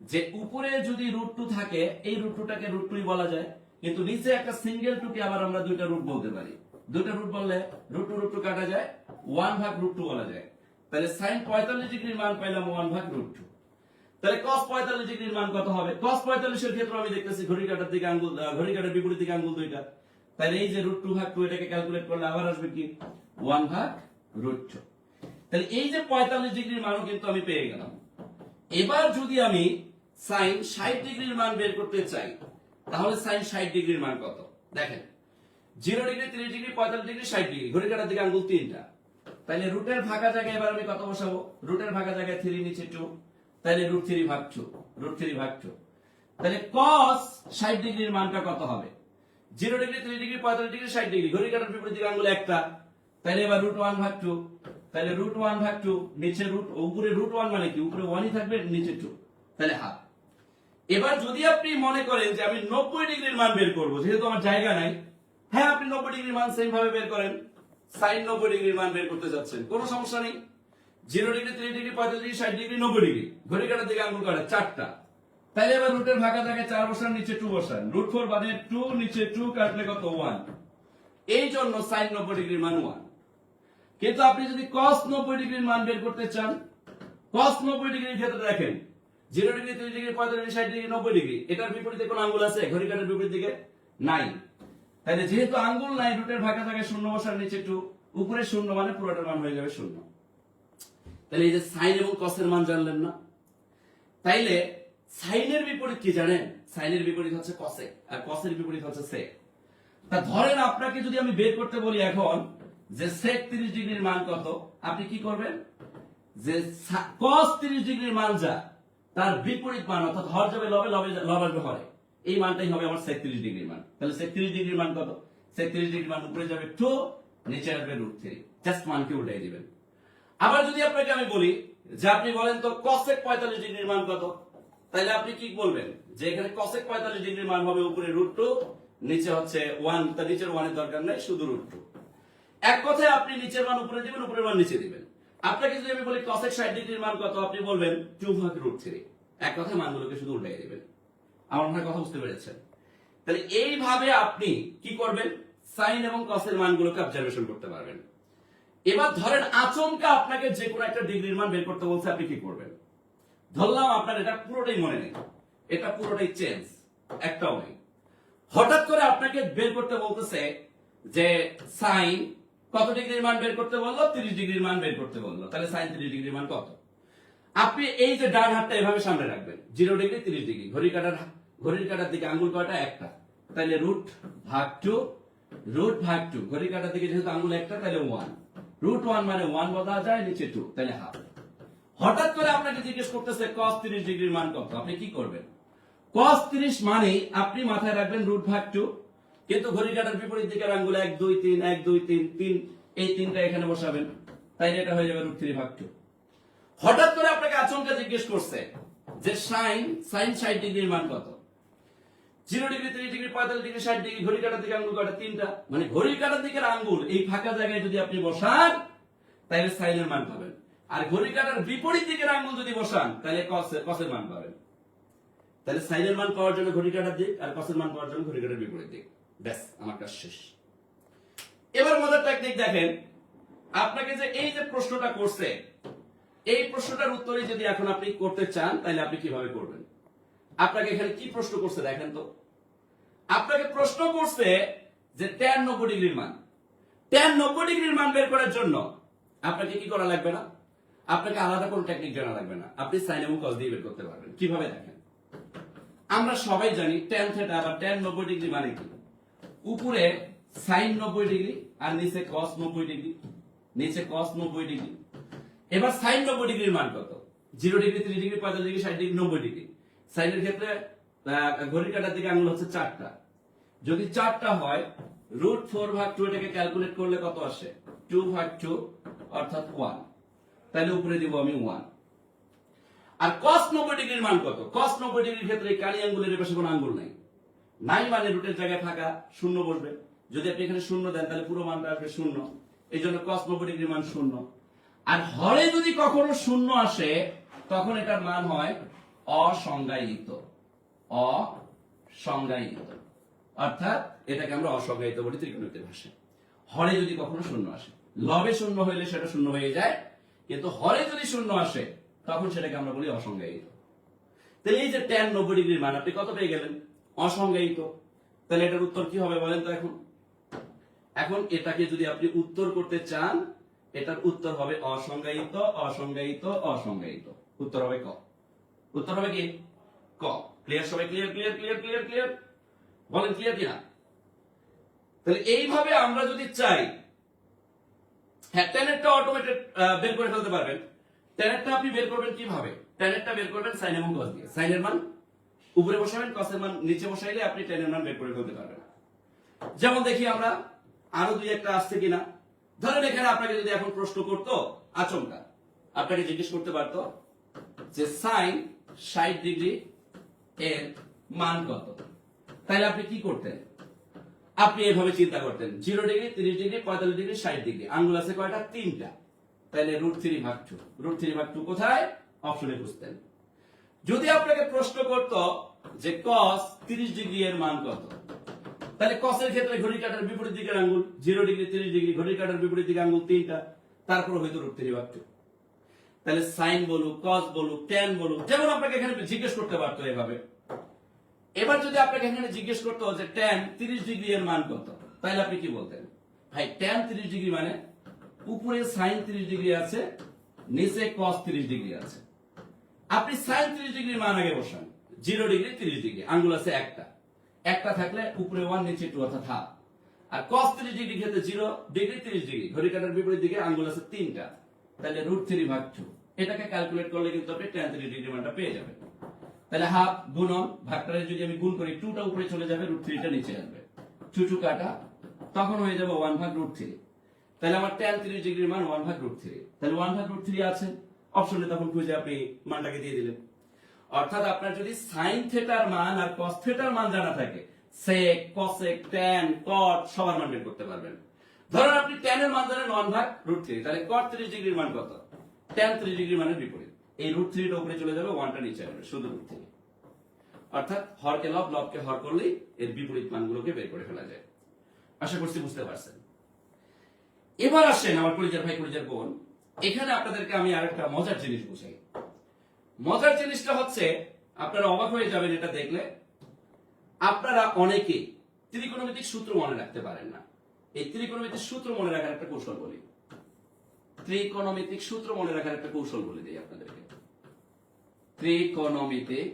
যে উপরে যদি রুট 2 থাকে, এই রুট 2টাকে রুট 2ই বলা যায়, কিন্তু নিচে একটা সিঙ্গেল 2 কে আবার আমরা দুইটা রুট বলতে পারি। দুইটা রুট বললে রুট 2 কাটা যায়, 1 ভাগ রুট 2 বলা যায়। তাহলে sin 45 ডিগ্রির মান পাইলাম 1 ভাগ রুট 2। তাহলে cos 45 ডিগ্রির মান কত হবে? cos 45 এর ক্ষেত্রে আমি দেখতেছি ঘড়ির কাঁটার দিকে আঙ্গুল, ঘড়ির কাঁটার বিপরীত দিকে আঙ্গুল দুইটা। তাহলে এই যে রুট 2 ভাগ 2 এটাকে ক্যালকুলেট করলে আবার আসবে কি 1 ভাগ রুট 2। তাহলে এই যে 45 ডিগ্রির মানও কিন্তু আমি পেয়ে গেলাম। এবার যদি আমি sin 60 ডিগ্রির মান বের করতে চাই, তাহলে sin 60 ডিগ্রির মান কত? দেখেন 0 ডিগ্রি, 30 ডিগ্রি, 45 ডিগ্রি, 60 ডিগ্রি, ঘড়ির কাঁটার দিকে আঙ্গুল তিনটা। তাহলে রুটের ফাঁকা জায়গায় এবার আমি কত বসাবো? রুটের ফাঁকা জায়গায় 3 নিচে 2, তাহলে রুট 3 ভাগ 2, রুট 3 ভাগ 2। তাহলে cos 60 ডিগ্রির মানটা কত হবে? 0 ডিগ্রি, 30 ডিগ্রি, 45 ডিগ্রি, 60 ডিগ্রি, ঘড়ির কাঁটার বিপরীত দিকে আঙ্গুল একটা, তাহলে এবার রুট 1 ভাগ 2। তাহলে রুট 1 ভাগ 2, নিচে রুট, উপরে রুট 1 মানে কি? উপরে 1ই থাকবে, নিচে 2, তাহলে হাফ। এবার যদি আপনি মনে করেন যে আমি 90 ডিগ্রির মান বের করব, যেহেতু আমার জায়গা নাই, হ্যাঁ আপনি 90 ডিগ্রির মান সেম ভাবে বের করেন। sin 90 ডিগ্রির মান বের করতে যাচ্ছেন, কোনো সমস্যা নেই। 0 degree, 30 degree, 45 degree, 60 degree, 90 degree, ঘড়ির কাঁটার দিকে আঙ্গুল কাটা চারটা। তাহলে এবার রুটের ফাঁকা জায়গায় 4 বসান, নিচে 2 বসান, রুট 4 মানে 2, নিচে 2 কাটলে কত? 1। এই জন্য sin 90 ডিগ্রির মান 1। কিন্তু আপনি যদি cos 90 ডিগ্রির মান বের করতে চান, cos 90 ডিগ্রির ক্ষেত্রে দেখেন 0 degree, 30 degree, 45 degree, 60 degree, 90 degree, এটার বিপরীতে কোন আঙ্গুল আছে? ঘড়ির কাঁটার বিপরীত দিকে নাই। তাহলে যেহেতু আঙ্গুল নাই, রুটের ফাঁকা জায়গায় 0 বসান, নিচে 2, উপরে 0 মানে পুরোটার মান হয়ে যাবে 0। তাহলে এই যে sin এবং cos এর মান জানলেন না? তাইলে সাইনের বিপরীত কি জানেন? সাইনের বিপরীত হচ্ছে cosec, আর cos এর বিপরীত হচ্ছে sec। তা ধরেন আপনাকে যদি আমি বের করতে বলি এখন যে sec 30 ডিগ্রির মান কত, আপনি কি করবেন? যে cos 30 ডিগ্রির মান যা, তার বিপরীত মান, অর্থাৎ হর যাবে লবে, লব আসবে হরে, এই মানটাই হবে আমার sec 30 ডিগ্রির মান। তাহলে sec 30 ডিগ্রির মান কত? sec 30 ডিগ্রির মান উপরে যাবে 2, নিচে আসবে রুট 3, জাস্ট মানকে উল্টাই দিবেন। আবার যদি আপনাকে আমি বলি যে আপনি বলেন তো cosec 45 ডিগ্রির মান কত, তাহলে আপনি কি বলবেন? যে এখানে cosec 45 ডিগ্রির মান হবে উপরে রুট 2, নিচে হচ্ছে 1, তার নিচের 1 এর দরকার নাই, শুধু রুট 2। এক কথায় আপনি নিচের মান উপরে দিবেন, উপরের মান নিচে দিবেন। আপনাকে যদি আমি বলি cosec 60 ডিগ্রির মান কত, আপনি বলবেন 2 ভাগ রুট 3। এক কথায় মানগুলোকে শুধু উল্টাই দিবেন। আমার মনে হয় কথা বুঝতে পেরেছেন? তাহলে এইভাবে আপনি কি করবেন? sin এবং cos এর মানগুলোকে অবজারভেশন করতে পারবেন। এবার ধরেন আচমকা আপনাকে যে কোনো একটা ডিগ্রির মান বের করতে বলছে, আপনি কি করবেন? ধরলাম আপনার এটা পুরোটাই মনে নেই, এটা পুরোটাই চেঞ্জ, একটাও নেই। হঠাৎ করে আপনাকে বের করতে বলতেছে যে sin কত ডিগ্রির মান বের করতে বললো? 30 ডিগ্রির মান বের করতে বললো। তাহলে sin 30 ডিগ্রির মান কত? আপনি এই যে ডান হাতটা এভাবে সামনে রাখবেন, 0 ডিগ্রি, 30 ডিগ্রি, ঘড়ির কাঁটার দিকে আঙ্গুল কয়টা? একটা। তাহলে রুট ভাগ 2, রুট ভাগ 2, ঘড়ির কাঁটার দিকে যেহেতু আঙ্গুল একটা, তাহলে 1, রুট 1 মানে 1 বলা যায়, নিচে 2, তাহলে হাফ। হঠাৎ করে আপনাকে জিজ্ঞেস করতেছে cos 30 ডিগ্রির মান কত, আপনি কি করবেন? cos 30 মানে আপনি মাথায় রাখবেন রুট ভাগ 2, কিন্তু ঘড়ির কাঁটার বিপরীত দিকের আঙ্গুল 1 2 3, 1 2 3, 3, এই তিনটা এখানে বসাবেন, তাই এটা হয়ে যাবে রুট 3 ভাগ 2। হঠাৎ করে আপনাকে আচমকা জিজ্ঞেস করছে যে sin 60 ডিগ্রির মান কত? 0 ডিগ্রি, 30 ডিগ্রি, 45 ডিগ্রি, 60 ডিগ্রি, ঘড়ির কাঁটার দিকে আঙ্গুল কয়টা? তিনটা। মানে ঘড়ির কাঁটার দিকের আঙ্গুল এই ফাঁকা জায়গায় যদি আপনি বসান, তাহলে sin এর মান পাবেন। আর ঘড়ির কাঁটার বিপরীত দিকের আঙ্গুল যদি বসান, তাহলে cos এর মান পাবেন। তাহলে sin এর মান পাওয়ার জন্য ঘড়ির কাঁটার দিক, আর cos এর মান পাওয়ার জন্য ঘড়ির কাঁটার বিপরীত দিক। ব্যাস, আমার কাজ শেষ। এবার মজার টেকনিক দেখেন, আপনাকে যে এই যে প্রশ্নটা করছে, এই প্রশ্নটার উত্তরে যদি এখন আপনি করতে চান, তাহলে আপনি কিভাবে করবেন? আপনাকে এখানে কি প্রশ্ন করছে দেখেন তো। আপনাকে প্রশ্ন করছে যে tan 90 ডিগ্রির মান, tan 90 ডিগ্রির মান বের করার জন্য আপনাকে কি করা লাগবে না? আপনাকে আলাদা কোনো টেকনিক জানা লাগবে না, আপনি sin এবং cos দিয়ে বের করতে পারবেন। কিভাবে দেখেন? আমরা সবাই জানি tan θ বা tan 90 ডিগ্রি মানে কি? উপরে sin 90 ডিগ্রি আর নিচে cos 90 ডিগ্রি, নিচে cos 90 ডিগ্রি। এবার sin 90 ডিগ্রির মান কত? 0 degree, 30 degree, 45 degree, 60 degree, 90 degree. sin এর ক্ষেত্রে ঘড়ির কাঁটার দিকে আঙ্গুল হচ্ছে 4টা। যদি 4টা হয়, রুট 4 ভাগ 2 এটাকে ক্যালকুলেট করলে কত আসে? 2 ভাগ 2 অর্থাৎ 1। তাহলে উপরে দিব আমি 1। আর cos 90 ডিগ্রির মান কত? cos 90 ডিগ্রির ক্ষেত্রে কানি আঙ্গুলের পাশে কোনো আঙ্গুল নাই, নাই মানে রুটের জায়গায় ফাঁকা শূন্য বসবে। যদি আপনি এখানে শূন্য দেন তাহলে পুরো মানটা আসবে শূন্য, এই জন্য cos 90 ডিগ্রির মান শূন্য। আর হরে যদি কখনো শূন্য আসে তখন এটার মান হয় অসংজ্ঞায়িত, অসংজ্ঞায়িত, অর্থাৎ এটাকে আমরা অসংজ্ঞায়িত বলি ত্রিকোণমিতির ভাষায়। হরে যদি কখনো শূন্য আসে, লবে শূন্য হইলে সেটা শূন্য হয়ে যায়, কিন্তু হরে যদি শূন্য আসে তখন সেটাকে আমরা বলি অসংজ্ঞায়িত। তাহলে এই যে tan 90 ডিগ্রির মান আপনি কত পেয়ে গেলেন? অসংজ্ঞায়িত। তাহলে এটার উত্তর কি হবে বলেন তো? এখন এটাকে যদি আপনি উত্তর করতে চান, এটার উত্তর হবে অসংজ্ঞায়িত, অসংজ্ঞায়িত, অসংজ্ঞায়িত। উত্তর হবে ক। উত্তর হবে কি? ক। ক্লিয়ার সবাই? Clear clear clear clear clear বলেন, ক্লিয়ার কিনা? তাহলে এইভাবে আমরা যদি চাই, হ্যাঁ ট্যানেরটা অটোমেটেড বের করে ফেলতে পারবেন। ট্যানেরটা আপনি বের করবেন কিভাবে? ট্যানেরটা বের করবেন সাইন এবং কস দিয়ে। সাইনের মান উপরে বসাবেন, কসের মান নিচে বসাইলে আপনি ট্যানের মান বের করে ফেলতে পারবেন। যেমন দেখি আমরা আরো দুই একটা আসছে কিনা। ধরেন এখানে আপনাকে যদি এখন প্রশ্ন করতো, আচমকা আপনাকে জিজ্ঞেস করতে পারতো যে সাইন 60 ডিগ্রি এর মান কত, তাহলে আপনি কি করতেন? আপনি এভাবে চিন্তা করতেন 0 ডিগ্রি, 30 ডিগ্রি, 45 ডিগ্রি, 60 ডিগ্রি, আঙ্গুল আছে কয়টা? 3টা। তাহলে √3/2। √3/2 কোথায়? অপশনে খুঁজতেন। যদি আপনাকে প্রশ্ন করত যে cos 30 ডিগ্রি এর মান কত, তাহলে cos-এর ক্ষেত্রে ঘড়ির কাঁটার বিপরীত দিকের আঙ্গুল 0 ডিগ্রি, 30 ডিগ্রি, ঘড়ির কাঁটার বিপরীত দিকের আঙ্গুল 3টা, তারপর হয়তো √3/2। তাহলে সাইন বলুক, cos বলুক, tan বলুক, যেমন আপনাকে এখানে জিজ্ঞেস করতে পারতো এভাবে। এবার যদি আপনাকে এখানে জিজ্ঞেস করতো যে tan 30 ডিগ্রি এর মান কত, তাহলে আপনি কি বলতেন? ভাই tan 30 ডিগ্রি মানে উপরে sin 30 ডিগ্রি আছে, নিচে cos 30 ডিগ্রি আছে। আপনি sin 30 ডিগ্রির মান আগে বসান। 0 ডিগ্রি, 30 ডিগ্রি, আঙ্গুল আছে একটা, একটা থাকলে উপরে 1 নিচে 2 অর্থাৎ হাফ। আর cos 30 ডিগ্রি ক্ষেত্রে 0 ডিগ্রি, 30 ডিগ্রি, ঘড়ির কাঁটার বিপরীত দিকে আঙ্গুল আছে 3টা, তাহলে √3/2। এটাকে ক্যালকুলেট করলে কিন্তু আপনি tan 30 ডিগ্রি মানটা পেয়ে যাবেন। তাহলে হাফ গুণন ভাগটারে যদি আমি গুণ করি, 2টা উপরে চলে যাবে, √3টা নিচে আসবে, 2 কাটা, তখন হয়ে যাবে 1/√3। তাহলে আমার tan 30 ডিগ্রির মান 1/√3। তাহলে 1/√3 আছে অপশনে, তখন খুঁজে আপনি মানটাকে দিয়ে দিলেন। অর্থাৎ আপনার যদি sin থিটার মান আর cos থিটার মান জানা থাকে, sec, cosec, tan, cot সবার মান বের করতে পারবেন। ধরুন আপনি tan এর মান জানেন 1/√3, তাহলে cot 30 ডিগ্রির মান কত? tan 30 ডিগ্রির মানের বিপরীত। এই √3টা উপরে চলে যাবে, 1টা নিচে আসবে, শুধু √3। অর্থাৎ হরকে লব, লবকে হর করলেই এর বিপরীত মানগুলোকে বের করে ফেলা যায়। আশা করছি বুঝতে পারছেন। এবার আসেন আমার কলিজার ভাই, কলিজার বোন, এখানে আপনাদেরকে আমি আরেকটা মজার জিনিস বুঝাই। মজার জিনিসটা হচ্ছে, আপনারা অবাক হয়ে যাবেন এটা দেখলে, আপনারা অনেকে ত্রিকোণমিতিক সূত্র মনে রাখতে পারেন না। এই ত্রিকোণমিতিক সূত্র মনে রাখার একটা কৌশল বলি। ত্রিকোণমিতিক সূত্র মনে রাখার একটা কৌশল বলে দিই আপনাদেরকে। ত্রিকোণমিতিক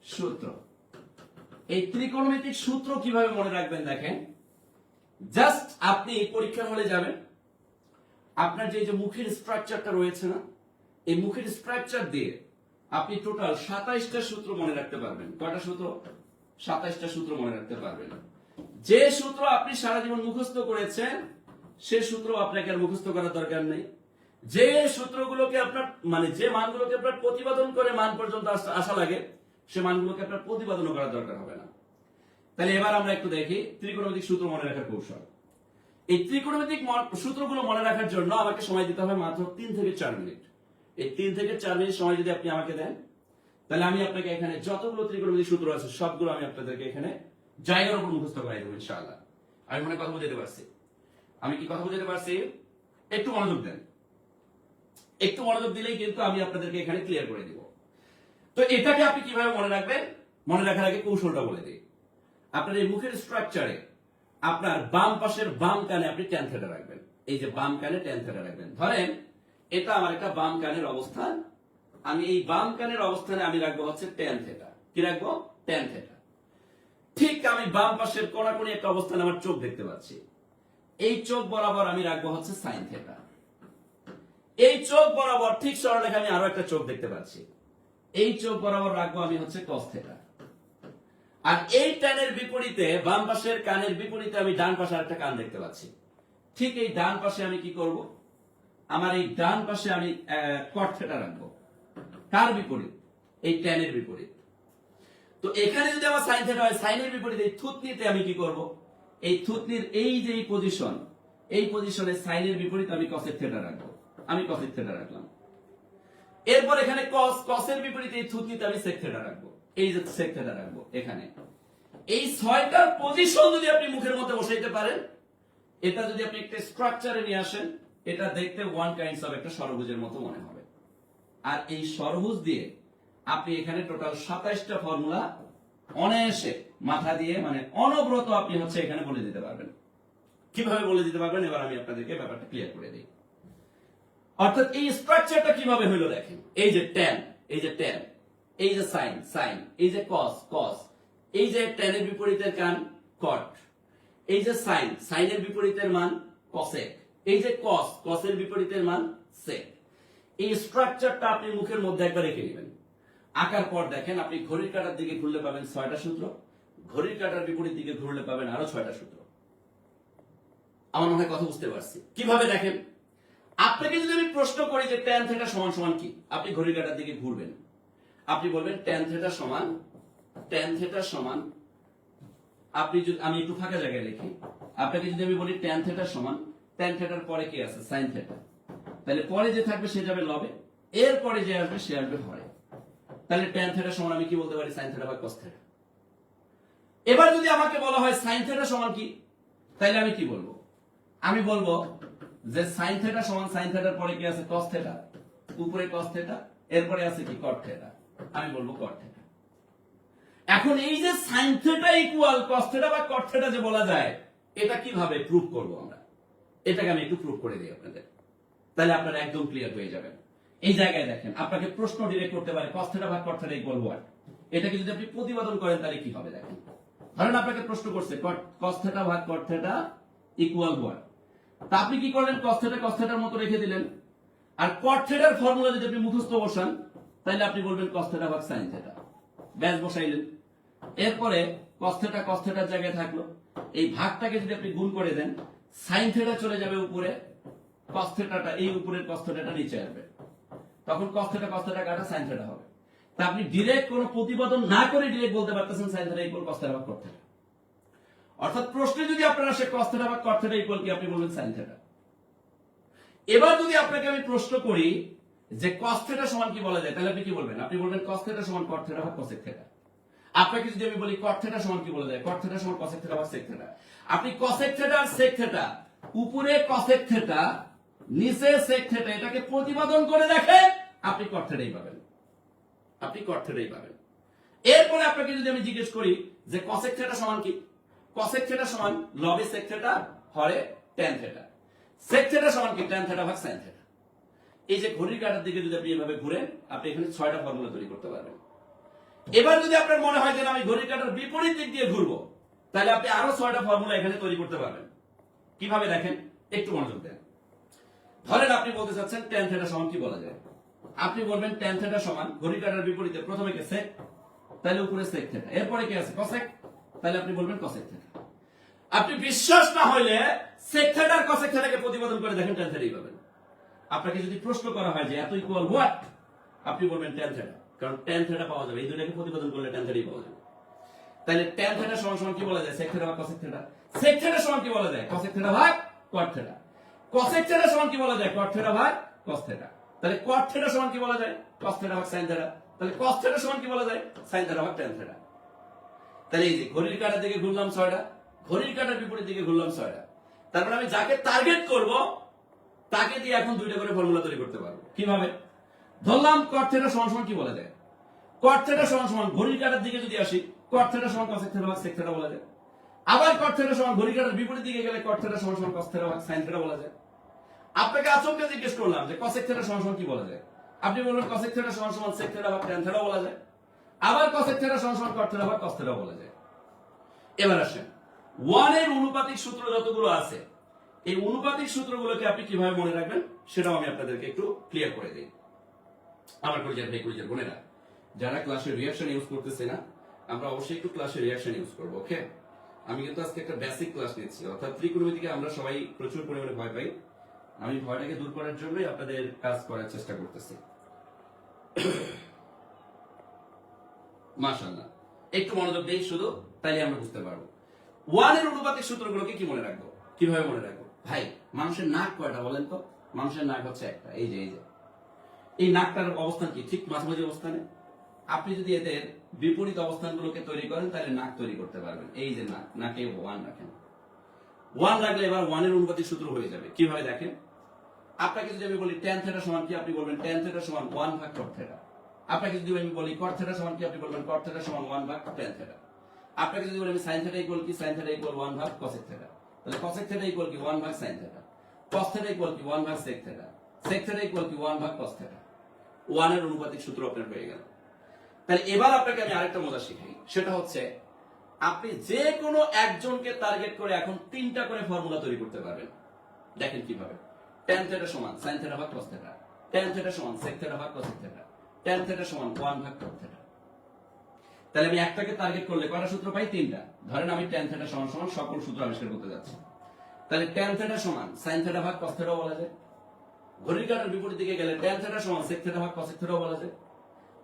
সূত্র, এই ত্রিকোণমিতিক সূত্র কিভাবে মনে রাখবেন দেখেন। জাস্ট আপনি পরীক্ষার হলে যাবেন, আপনার যে মুখের স্ট্রাকচারটা রয়েছে না, এই মুখের স্ট্রাকচার দিয়ে আপনি টোটাল 27টা সূত্র মনে রাখতে পারবেন। কয়টা সূত্র? 27টা সূত্র মনে রাখতে পারবেন। যে সূত্র আপনি সারা জীবন মুখস্থ করেছেন সে সূত্র আপনাকে আর মুখস্থ করার দরকার নেই। যে সূত্রগুলোকে আপনার মানে যে মানগুলোকে আপনার প্রতিপাদন করে মান পর্যন্ত আসা লাগে, সে মানগুলোকে আপনার প্রতিপাদন করার দরকার হবে না। তাহলে এবার আমরা একটু দেখি ত্রিকোণমিতিক সূত্র মনে রাখার কৌশল। এই ত্রিকোণমিতিক সূত্রগুলো মনে রাখার জন্য আমাকে সময় দিতে হবে মাত্র 3 থেকে 4 মিনিট। এই 3 থেকে 4 মিনিট সময় যদি আপনি আমাকে দেন, তাহলে আমি আপনাকে এখানে যতগুলো ত্রিকোণমিতিক সূত্র আছে সবগুলো আমি আপনাদেরকে এখানে জায়গার উপর মুখস্থ করাই দেবো ইনশাআল্লাহ। আমি মনে কথা বুঝাতে পারছি? আমি কি কথা বুঝাতে পারছি? একটু মনোযোগ দেন, একটু মনোযোগ দিলেই কিন্তু আমি আপনাদেরকে এখানে ক্লিয়ার করে দিব। তো এটাকে আপনি কিভাবে মনে রাখবেন, মনে রাখার আগে কৌশলটা বলে দিই। আপনার এই মুখের স্ট্রাকচারে আপনার বাম পাশের বাম কানে আপনি tan থিটা রাখবেন। এই যে বাম কানে tan থিটা রাখবেন। ধরেন এটা আমার একটা বাম কানের অবস্থান, আমি এই বাম কানের অবস্থানে আমি রাখবো হচ্ছে tan থিটা। কি রাখবো? tan theta. ঠিক আমি বাম পাশের কোণাকুণি একটা অবস্থানে আমার চোখ দেখতে পাচ্ছি, এই চোখ বরাবর আমি রাখবো হচ্ছে sin থিটা। এই চোখ বরাবর ঠিক সরলরেখা আমি আরো একটা চোখ দেখতে পাচ্ছি, এই চোখ বরাবর রাখবো আমি হচ্ছে cos থিটা। আর এই টানের বিপরীতে বাম পাশের কানের বিপরীতে আমি ডান পাশে আরেকটা কান দেখতে পাচ্ছি, ঠিক এই ডান পাশে আমি কি করব, আমার এই ডান পাশে আমি cot থিটা রাখবো। কার বিপরীত? এই tan এর বিপরীত। তো এখানে যদি আমার sin থিটা হয়, sin এর বিপরীত এই থুতনিতে আমি কি করব? এই থুতনির এই যে পজিশন, এই পজিশনে sin এর বিপরীত আমি cosec থিটা রাখবো। আমি cosec থিটা রাখলাম। এরপর এখানে cos এর বিপরীত এই থুতনিতে আমি sec থিটা রাখবো। এই যে sec থিটা রাখবো এখানে। এই 6টার পজিশন যদি আপনি মুখের মধ্যে বসাইতে পারেন, এটা যদি আপনি একটা স্ট্রাকচারে নিয়ে আসেন, এটা দেখতে ওয়ান কাইন্ডস অফ একটা ষড়ভুজের মতো মনে হবে। আর এই ষড়ভুজ দিয়ে আপনি এখানে টোটাল 27টা ফর্মুলা অনায়াসে মাথা দিয়ে মানে অনবরত আপনি হচ্ছে এখানে বলে দিতে পারবেন। কিভাবে বলে দিতে পারবেন এবার আমি আপনাদেরকে ব্যাপারটা ক্লিয়ার করে দিই। অর্থাৎ এই স্ট্রাকচারটা কিভাবে হলো দেখেন, এই যে tan, এই যে tan, এই যে sin, এই যে cos, এই যে tan এর বিপরীতের কান cot, এই যে sin এর বিপরীতের মান cosec, এই যে cos এর বিপরীতের মান sec। এই স্ট্রাকচারটা আপনি মুখের মধ্যে একবার রেখে নেবেন। আঁকার পর দেখেন আপনি ঘড়ির কাঁটার দিকে ঘুরলে পাবেন 6টা সূত্র, ঘড়ির কাঁটার বিপরীত দিকে ঘুরলে পাবেন আরো 6টা সূত্র। আমার মনে হয় কথা বুঝতে পারছি। কিভাবে দেখেন, আপনাকে যদি আমি প্রশ্ন করি যে tan থিটা সমান সমান কি, আপনি ঘড়ির কাঁটার দিকে ঘুরবেন, আপনি বলবেন tan থিটা সমান, আপনি যদি আমি একটু ফাঁকা জায়গায় লিখি, আপনাকে যদি আমি বলি tan থিটা সমান, tan থিটার পরে কি আছে sin থিটা, তাহলে পরে যে থাকবে সে যাবে লবে, এর পরে যে আসবে সে আসবে হরে। তাহলে tan থিটা সমান আমি কি বলতে পারি sin থিটা ভাগ cos থিটা। এবার যদি আমাকে বলা হয় sin থিটা সমান কি, তাহলে আমি কি বলবো? আমি বলবো যে sin থিটা সমান sin থিটার পরে কি আছে cos থিটা, উপরে cos থিটা, এরপরে আছে কি cot থিটা, আমি বলবো cot থিটা। এখন এই যে sin theta equal cos theta বা cot থিটা যে বলা যায়, এটা কিভাবে প্রুফ করব আমরা? এটাকে আমি একটু প্রুফ করে দিই আপনাদের, তাহলে আপনারা একদম ক্লিয়ার হয়ে যাবেন। এই জায়গায় দেখেন আপনাকে প্রশ্ন ডিরেক্ট করতে পারে cos থিটা ভাগ cot থিটা ইকুয়াল হোয়াট। এটাকে যদি আপনি প্রতিপাদন করেন তাহলে কি হবে দেখেন। ধরেন আপনাকে প্রশ্ন করছে cos থিটা ভাগ cot থিটা ইকুয়াল হোয়াট। তা আপনি কি করলেন cos থিটার মতো রেখে দিলেন, আর cot থিটার ফর্মুলা যদি আপনি মুখস্থ বসান তাহলে আপনি বলবেন cos থিটা ভাগ sin থিটা, ব্যাস বসাইলেন। এরপরে cos থিটার জায়গায় থাকলো, এই ভাগটাকে যদি আপনি গুণ করে দেন sin থিটা চলে যাবে উপরে, cos থিটাটা এই উপরের cos থিটাটা নিচে আসবে, তখন cos থিটা কাটা sin থিটা হবে। তা আপনি ডিরেক্ট কোনো প্রতিপাদন না করে ডিরেক্ট বলতে পারতেছেন sin theta equal cos theta ভাগ cot থিটা। অর্থাৎ প্রশ্নে যদি আপনারা সে cos থিটা ভাগ cot থিটা ইকুয়াল কি, আপনি বলবেন sin থিটা। এবার যদি আপনাকে আমি প্রশ্ন করি যে cos থিটা সমান কি বলা যায়, তাহলে আপনি কি বলবেন? আপনি বলবেন cos থিটা সমান cot থিটা ভাগ cosec থিটা। আপনাকে যদি আমি বলি cot থিটা সমান কি বলা যায়, cot থিটা সমান cosec থিটা ভাগ sec থিটা। আপনি cosec থিটা আর sec থিটা, উপরে cosec থিটা নিচে sec থিটা, এটাকে প্রতিপাদন করে দেখেন আপনি cot থিটাই পাবেন, আপনি cot থিটাই পাবেন। এরপরে আপনাকে যদি আমি জিজ্ঞেস করি যে cosec থিটা সমান কি, cosec থিটা সমান লবে sec থিটা হরে tan থিটা, sec থিটা সমান কি tan থিটা ভাগ sin থিটা। এই যে ঘড়ির কাঁটার দিকে যদি আপনি এভাবে ঘুরেন, আপনি এখানে 6টা ফর্মুলা তৈরি করতে পারবেন। এবার যদি আপনার মনে হয় যে আমি ঘড়ির কাঁটার বিপরীত দিক দিয়ে ঘুরবো, তাহলে আপনি আরো 6টা ফর্মুলা এখানে তৈরি করতে পারবেন। কিভাবে দেখেন, একটু মনোযোগ দেন। ধরেন আপনি বলতে চাচ্ছেন tan থিটা সমান কি বলা যায়, আপনি বলবেন tan থিটা সমান ঘড়ির কাঁটার বিপরীতে প্রথমে কি sec, তাহলে উপরে sec থিটা, এরপরে কি আছে cosec, তাহলে আপনি বলবেন cosec থিটা। আপনি বিশ্বাস না হলে sec থিটা আর cosec থিটাকে প্রতিপাদন করে দেখেন tan থিটাই পাবেন। আপনাকে যদি প্রশ্ন করা হয় যে এত ইকুয়াল হোয়াট, আপনি বলবেন tan থিটা, কারণ tan থিটা পাওয়া যাবে, এই দুটোকে প্রতিপাদন করলে tan থিটাই পাওয়া যাবে। তাহলে tan থিটা সমান সমান কি বলা যায়, sec থিটা ভাগ cosec থিটা। sec থিটা সমান কি বলা যায়, cosec থিটা ভাগ cot থিটা। cosec থিটা সমান কি বলা যায়, cot থিটা ভাগ cos থিটা। তাহলে cot থিটা সমান কি বলা যায়, cos থিটা ভাগ sin থিটা। তাহলে cos থিটা সমান কি বলা যায়, sin থিটা ভাগ tan থিটা। তাহলে এই যে ঘড়ির কাঁটার দিকে ঘুরলাম 6টা, ঘড়ির কাঁটার বিপরীত দিকে ঘুরলাম 6টা। তারপরে আমি যাকে টার্গেট করব তাকে দিয়ে এখন 2টা করে ফর্মুলা তৈরি করতে পারবো। কিভাবে? ধরলাম cot থিটা সমান সমান কি বলা যায়, cot থিটা সমান সমান ঘড়ির কাঁটার দিকে যদি আসি cot থিটা সমান cosec থিটা ভাগ sec থিটা বলা যায়। আবার cot থিটা সমান ঘড়ির কাঁটার বিপরীত দিকে গেলে cot থিটা সমান সমান cos থিটা ভাগ sin থিটা বলা যায়। আপনাকে আচমকা জিজ্ঞেস করলাম যে cosec থিটা সমান সমান কি বলা যায়, আপনি বলবেন cosec থিটা সমান সমান sec থিটা ভাগ tan থিটা বলা যায়। আবার cosec থিটা সমান সমান cot থিটা ভাগ cos থিটা বলা যায়। এবার আসেন 1 এর অনুপাতিক সূত্র যতগুলো আছে, এই অনুপাতিক সূত্রগুলোকে আপনি কিভাবে মনে রাখবেন সেটাও আমি আপনাদেরকে একটু ক্লিয়ার করে দিই। আমার কলিজার ভাই কলিজার বোনেরা, যারা ক্লাসে রিঅ্যাকশন ইউজ করতেছে না, আমরা অবশ্যই একটু ক্লাসে রিঅ্যাকশন ইউজ করব। ওকে, আমি কিন্তু আজকে একটা বেসিক ক্লাস নিচ্ছি, অর্থাৎ ত্রিকোণমিতিকে আমরা সবাই প্রচুর পরিমাণে ভয় পাই, আমি ভয়টাকে দূর করার জন্যই আপনাদের কাজ করার চেষ্টা করতেছি। মাশাআল্লাহ, একটু মনোযোগ দেই শুধু, তাইলে আমরা বুঝতে পারবো। ওয়ানের অনুপাতিক সূত্রগুলোকে কি মনে রাখবো, কিভাবে মনে রাখবো? ভাই, মানুষের নাক কয়টা বলেন তো? মানুষের নাক হচ্ছে একটা, এই যে এই নাকটার অবস্থান কি ঠিক মাঝামাঝি অবস্থানে। আপনি যদি এদের বিপরীত অবস্থানগুলোকে তৈরি করেন তাহলে নাক তৈরি করতে পারবেন। এই যে নাক, নাকে ওয়ান রাখেন, ওয়ান রাখলে এবার ওয়ানের অনুপাতিক সূত্র হয়ে যাবে। কিভাবে দেখেন, আপনাকে যদি আমি বলি tan থিটা সমান কি, আপনি বলবেন tan থিটা সমান 1 ভাগ cot থিটা। আপনাকে যদি আমি বলি cot থিটা সমান কি, আপনি বলবেন cot থিটা সমান 1 ভাগ tan থিটা। আপনাকে যদি বলি আমি sin থিটা ইকুয়াল কি, sin থিটা ইকুয়াল 1 ভাগ cosec থিটা, তাহলে cosec থিটা ইকুয়াল কি 1 ভাগ sin theta, cos theta equal কি 1 ভাগ sec theta, sec theta equal কি 1 ভাগ cos থিটা। 1 এর অনুপাতিক সূত্র আপনার হয়ে গেল। তাহলে এবার আপনাকে আমি আরেকটা মজা শিখাই, সেটা হচ্ছে আপনি যে কোনো একজনকে টার্গেট করে এখন 3টা করে ফর্মুলা তৈরি করতে পারবেন। দেখেন কিভাবে। tan থিটা সমান sin থিটা ভাগ cos থিটা, tan থিটা সমান sec থিটা ভাগ cosec থিটা, tan থিটা সমান 1 ভাগ cot থিটা। তাহলে আমি একটাকে টার্গেট করলে কয়টা সূত্র পাই? 3টা। ধরেন আমি tan থিটা সমান সমান সকল সূত্র আবিষ্কার করতে যাচ্ছি। তাহলে tan থিটা সমান sin থিটা ভাগ cos থিটাও বলা যায়, ঘড়ির কাঁটার বিপরীত দিকে গেলে tan থিটা সমান sec থিটা ভাগ cosec থিটাও বলা যায়,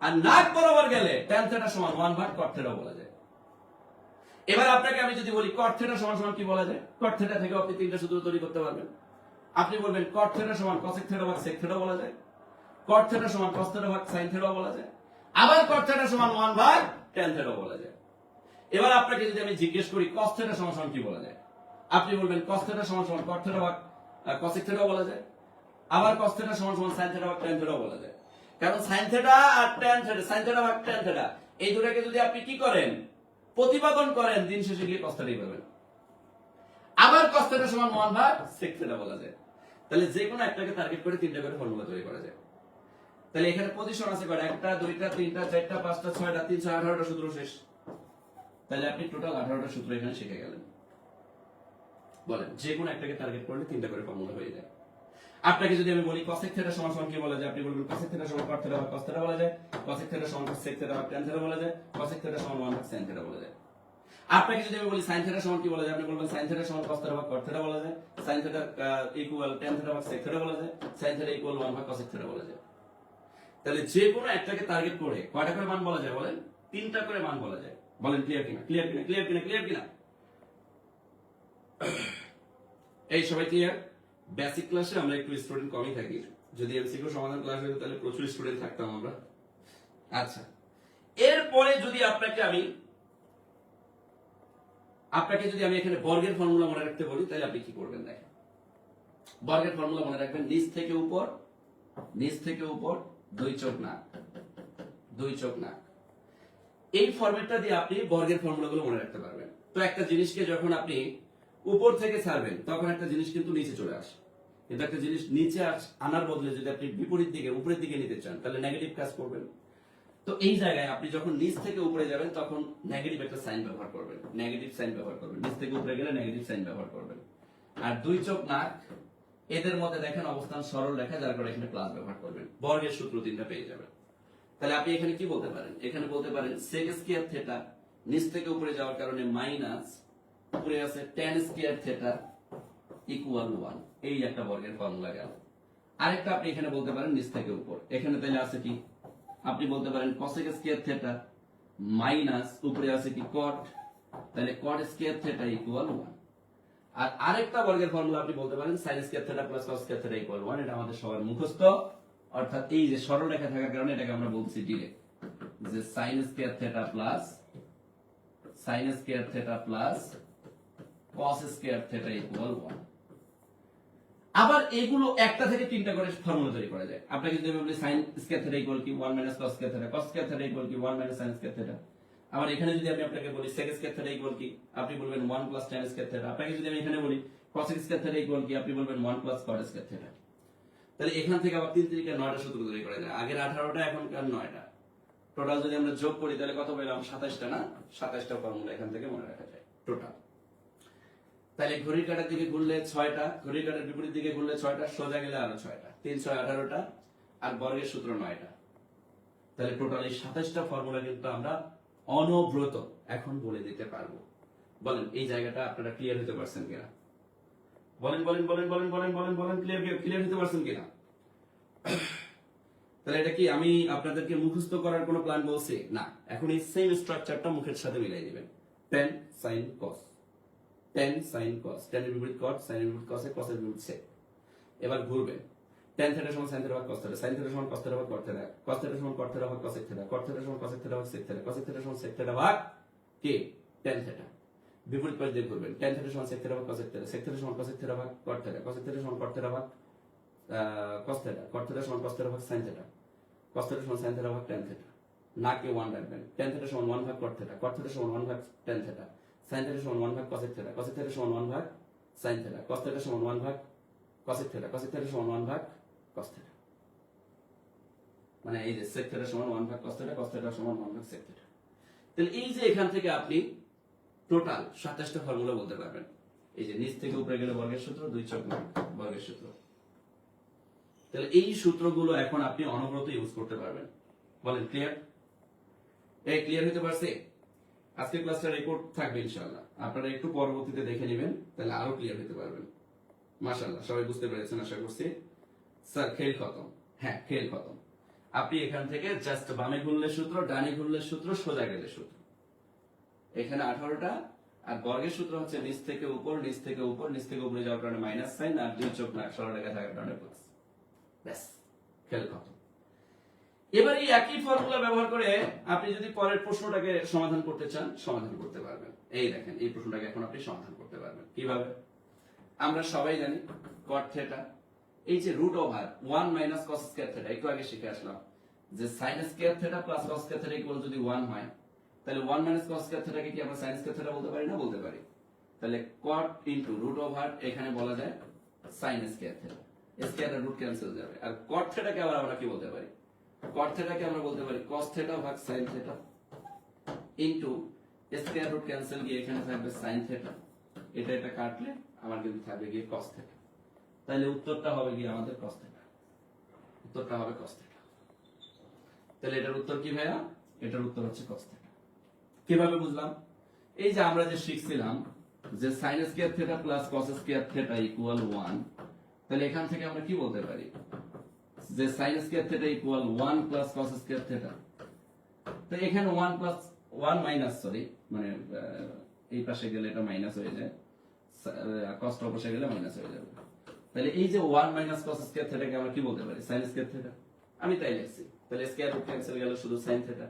আর নাক বরাবর গেলে tan থিটা সমান 1 ভাগ cot থিটাও বলা যায়। এবার আপনাকে আমি যদি বলি cot থিটা সমান সমান কি বলা যায়? cot থিটা থেকে আপনি 3টা সূত্র তৈরি করতে পারবেন। আপনি বলবেন cot থিটা সমান cosec থিটা ভাগ sec থিটা বলা যায়, cot থিটা সমান cos থিটা ভাগ sin থিটা বলা যায়, আবার cot থিটা সমান 1 ভাগ tan থিটা বলা যায়। এবার আপনাকে যদি আমি জিজ্ঞেস করি cos থিটা সমান সমান কি বলা যায়, আপনি বলবেন cos থিটা সমান সমান cot থিটা ভাগ cosec থিটা বলা যায়, আবার cos থিটা সমান সমান sin থিটা ভাগ tan থিটা বলা যায়। কারণ sin থিটা আর tan থিটা, sin থিটা ভাগ tan থিটা, এই দুটোকে যদি আপনি কি করেন, প্রতিপাদন করেন, দিন শেষে গিয়ে cos থিটাই পাবেন। আবার cos থিটা সমান 1 ভাগ sec থিটা বলা যায়। তাহলে যে কোনো একটাকে টার্গেট করে 3টা করে ফর্মুলা তৈরি করা যায়। তাহলে এখানে পজিশন আছে কয়টা? 1টা 2টা 3টা 4টা 5টা 6টা 318টা সূত্র শেষ। তাহলে আপনি টোটাল 18টা সূত্র এখানে শিখে গেলেন। বলেন, যে কোনো একটাকে টার্গেট করলে 3টা করে ফর্মুলা হয়ে যায়। আপনাকে যদি আমি বলি cosec থিটা সমান সমান কি বলা যায়, আপনি বলবেন cosec থিটা সমান cot থিটা ভাগ cos থিটা বলা যায়, cosec থিটা সমান sec থিটা ভাগ tan থিটা বলা যায়, cosec থিটা সমান 1 ভাগ sin থিটা বলা যায়। আপনাকে যদি আমি বলি sin থিটা সমান কি বলা যায়, আপনি বলবেন sin থিটা সমান cos থিটা ভাগ cot থিটা বলা যায়, sin theta equal tan theta ভাগ sec থিটা বলা যায়, sin থিটা ইকুয়াল 1 ভাগ cosec থিটা বলা যায়। তাহলে যে কোনো একটাকে টার্গেট করে কয়টা করে মান বলা যায় বলেন? 3টা করে মান বলা যায়। বলেন ক্লিয়ার কিনা, ক্লিয়ার কিনা, ক্লিয়ার কিনা, ক্লিয়ার কিনা? এই সবাই ক্লিয়ার? বেসিক ক্লাসে আমরা একটু স্টুডেন্ট কমই থাকি, যদি এমসিকিউ সমাধান ক্লাস হতো তাহলে প্রচুর স্টুডেন্ট থাকতাম আমরা। আচ্ছা, এরপরে যদি আপনাকে যদি আমি এখানে বর্গের ফর্মুলা মনে রাখতে বলি, তাহলে আপনি কি করবেন? দেখেন, বর্গের ফর্মুলা মনে রাখবেন, নিচ থেকে উপর, নিচ থেকে উপর, 2 চোখ নাক, 2 চোখ নাক। এই ফরম্যাটটা দিয়ে আপনি বর্গের ফর্মুলাগুলো মনে রাখতে পারবেন। তো একটা জিনিসকে যখন আপনি উপর থেকে ছাড়বেন, তখন একটা জিনিস কিন্তু নিচে চলে আসে। কিন্তু একটা জিনিস নিচে আনার বদলে যদি আপনি বিপরীত দিকে উপরের দিকে নিতে চান, তাহলে নেগেটিভ কাজ করবেন। তো এই জায়গায় আপনি যখন নিচ থেকে উপরে যাবেন, তখন নেগেটিভ একটা সাইন ব্যবহার করবেন, নেগেটিভ সাইন ব্যবহার করবেন। নিচ থেকে উপরে গেলে নেগেটিভ সাইন ব্যবহার করবেন। আর 2 চোখ নাক, এদের মধ্যে দেখেন অবস্থান সরল রেখা, যার কারণে এখানে প্লাস ব্যবহার করবেন। বর্গের সূত্র 3টা পেয়ে যাবেন। তাহলে আপনি এখানে কি বলতে পারেন? এখানে বলতে পারেন sec স্কয়ার থিটা, নিচ থেকে উপরে যাওয়ার কারণে মাইনাস, উপরে আছে tan স্কয়ার থিটা ইকুয়াল 1। এই একটা বর্গের ফর্মুলা গেল। আরেকটা আপনি এখানে বলতে পারেন নিচ থেকে উপর, এখানে তাহলে আছে কি, আপনি বলতে পারেন cosec স্কয়ার থিটা মাইনাস, উপরে আছে কি cot, তাহলে cot স্কয়ার থিটা ইকুয়াল 1। আর আরেকটা বর্গের ফর্মুলা আপনি বলতে পারেন sin square theta plus cos square theta equal 1। এটা আমাদের সবার মুখস্থ, অর্থাৎ এই যে সরল রেখা থাকার কারণে এটাকে আমরা বলছি ডিরেক্ট, যে sin square theta plus cos square theta equal 1। আবার এগুলো একটা থেকে 3টা করে ফর্মুলা তৈরি করা যায়। আপনাকে যদি আমি বলি sin স্কয়ার থিটা ইকুয়াল কি 1 minus cos square theta, cos square theta equal কি 1 মাইনাস sin স্কয়ার থিটা। আবার এখানে যদি আমি আপনাকে বলি sec স্কয়ার থিটা ইকুয়াল কি, আপনি বলবেন 1 প্লাস tan স্কয়ার থিটা। আপনাকে যদি আমি এখানে বলি cos স্কয়ার থিটা ইকুয়াল কি, আপনি বলবেন 1 প্লাস cot স্কয়ার থিটা। তাহলে এখান থেকে আবার 3 3 9টা সূত্র তৈরি করা যায়। আগের 18টা, এখনকার 9টা। টোটাল যদি আমরা যোগ করি তাহলে কত পেলাম? 27টা না? 27টা ফর্মুলা এখান থেকে মনে রাখা যায় টোটাল। তাহলে ঘড়ির কাঁটার দিকে ঘুরলে 6টা, ঘড়ির কাঁটার বিপরীত দিকে ঘুরলে 6টা, সোজা গেলে আরো 6টা, 3 6 18টা, আর বর্গের সূত্র 9টা। তাহলে টোটাল এই 27টা ফর্মুলা কিন্তু আমরা অনবরত এখন বলে দিতে পারবো। বলেন এই জায়গাটা আপনারা ক্লিয়ার হতে পারছেন কিনা? বলেন বলেন বলেন বলেন বলেন বলেন বলেন ক্লিয়ার হতে পারছেন কিনা? তাহলে এটা কি আমি আপনাদেরকে মুখস্থ করার কোনো প্ল্যান বলছি না, এখন এই সেম স্ট্রাকচারটা মুখের সাথে মিলাই দিবেন। tan sin cos, tan sin cos, tan এর বিপরীত cot, sin এর বিপরীত cos, cos এর বিপরীত sec। এবার ঘুরবেন, tan theta সমান sin theta ভাগ cos theta, sin theta সমান cos theta ভাগ cot theta, cos theta সমান cot theta ভাগ cosec theta, cot theta সমান cosec theta ভাগ sec theta, cosec theta সমান sec theta ভাগ কি tan theta। বিপরীত পাশ দিয়ে ঘুরবেন, tan theta সমান sec theta ভাগ cosec theta, sec theta সমান cosec theta ভাগ cot theta, cosec theta সমান cot theta ভাগ cos theta, cot theta সমান cos theta ভাগ sin theta, cos theta সমান sin theta ভাগ tan theta। নাকে 1 রাখবেন, tan theta সমান 1 ভাগ cot theta, cot theta সমান 1 ভাগ tan theta, sin theta সমান 1 ভাগ cosec theta, cosec theta সমান 1 ভাগ sin theta, cos theta সমান 1 ভাগ cosec theta, cosec theta সমান 1 ভাগ cos theta। মানে এই যে sec theta সমান 1 ভাগ cos theta, cos theta সমান 1 ভাগ sec theta। তাহলে এই যে এখান থেকে আপনি টোটাল 27টা ফর্মুলা বলতে পারবেন। এই যে নিচ থেকে উপরে গেলে বর্গের সূত্র, 2 চক বর্গের সূত্র। তাহলে এই সূত্রগুলো এখন আপনি অনবরত ইউজ করতে পারবেন। বলেন ক্লিয়ার? এই ক্লিয়ার হতে পারছে? আজকের ক্লাসটা রেকর্ড থাকবে ইনশাআল্লাহ, আপনারা একটু পরবর্তীতে দেখে নেবেন, তাহলে আরো ক্লিয়ার হতে পারবেন। মাশাআল্লাহ, সবাই বুঝতে পেরেছেন আশা করছি। স্যার খেল খতম। হ্যাঁ, খেল খতম। আপনি এখান থেকে জাস্ট বামে ঘুরলে সূত্র, ডানে ঘুরলে সূত্র, সোজা গেলে সূত্র। এখানে 18টা, আর বর্গের সূত্র হচ্ছে নিচ থেকে উপর, নিচ থেকে উপর, নিচ থেকে উপরে যাওয়ার কারণে মাইনাস সাইন, আর 2 চোখ না সরল রেখা থাকার কারণে প্লাস। ব্যাস, খেল খতম। এবার এই একই ফর্মুলা ব্যবহার করে আপনি যদি পরের প্রশ্নটাকে সমাধান করতে চান, সমাধান করতে পারবেন। এই দেখেন, এই প্রশ্নটাকে এখন আপনি সমাধান করতে পারবেন কিভাবে? আমরা সবাই জানি cot থিটা, এই যে root over 1 minus cos square theta, একটু আগে শিখে আসলাম যে sin square theta plus cos square theta equal যদি 1 হয়, তাহলে 1 মাইনাস cos স্কয়ার থিটাকে কি আমরা sin স্কয়ার থিটা বলতে পারি না? বলতে পারি। তাহলে cot ইনটু রুট ওভার, এখানে বলা যায় sin স্কয়ার থিটা, স্কয়ার আর রুট ক্যান্সেল যাবে। আর cot থিটাকে আবার আমরা কি বলতে পারি? cot থিটাকে আমরা বলতে পারি cos থিটা ভাগ sin theta into square root cancel গিয়ে এখানে থাকবে sin থিটা, এটা কাটলে আমার কিন্তু থাকবে গিয়ে cos থিটা। তাহলে উত্তরটা হবে গিয়ে আমাদের cos থিটা, উত্তরটা হবে cos থিটা। তাহলে এটার উত্তর কি ভাইয়া? এটার উত্তর হচ্ছে cos থিটা। কিভাবে বুঝলাম? এই যে আমরা যে শিখছিলাম যে sin square theta plus cos square theta equal 1, তাহলে এখান থেকে আমরা কি বলতে পারি? যে sin square theta equal 1 plus cos square theta. তো এখানে 1 প্লাস 1 মাইনাস, সরি, মানে এই পাশে গেলে এটা মাইনাস হয়ে যায়, cos টা পাশে গেলে মাইনাস হয়ে যাবে। তাহলে এই যে 1 মাইনাস cos স্কয়ার থিটাকে আমরা কি বলতে পারি? sin square theta. আমি তাই লিখছি। তাহলে স্কয়ার রুট ক্যান্সেল গেল, শুধু sin থিটা।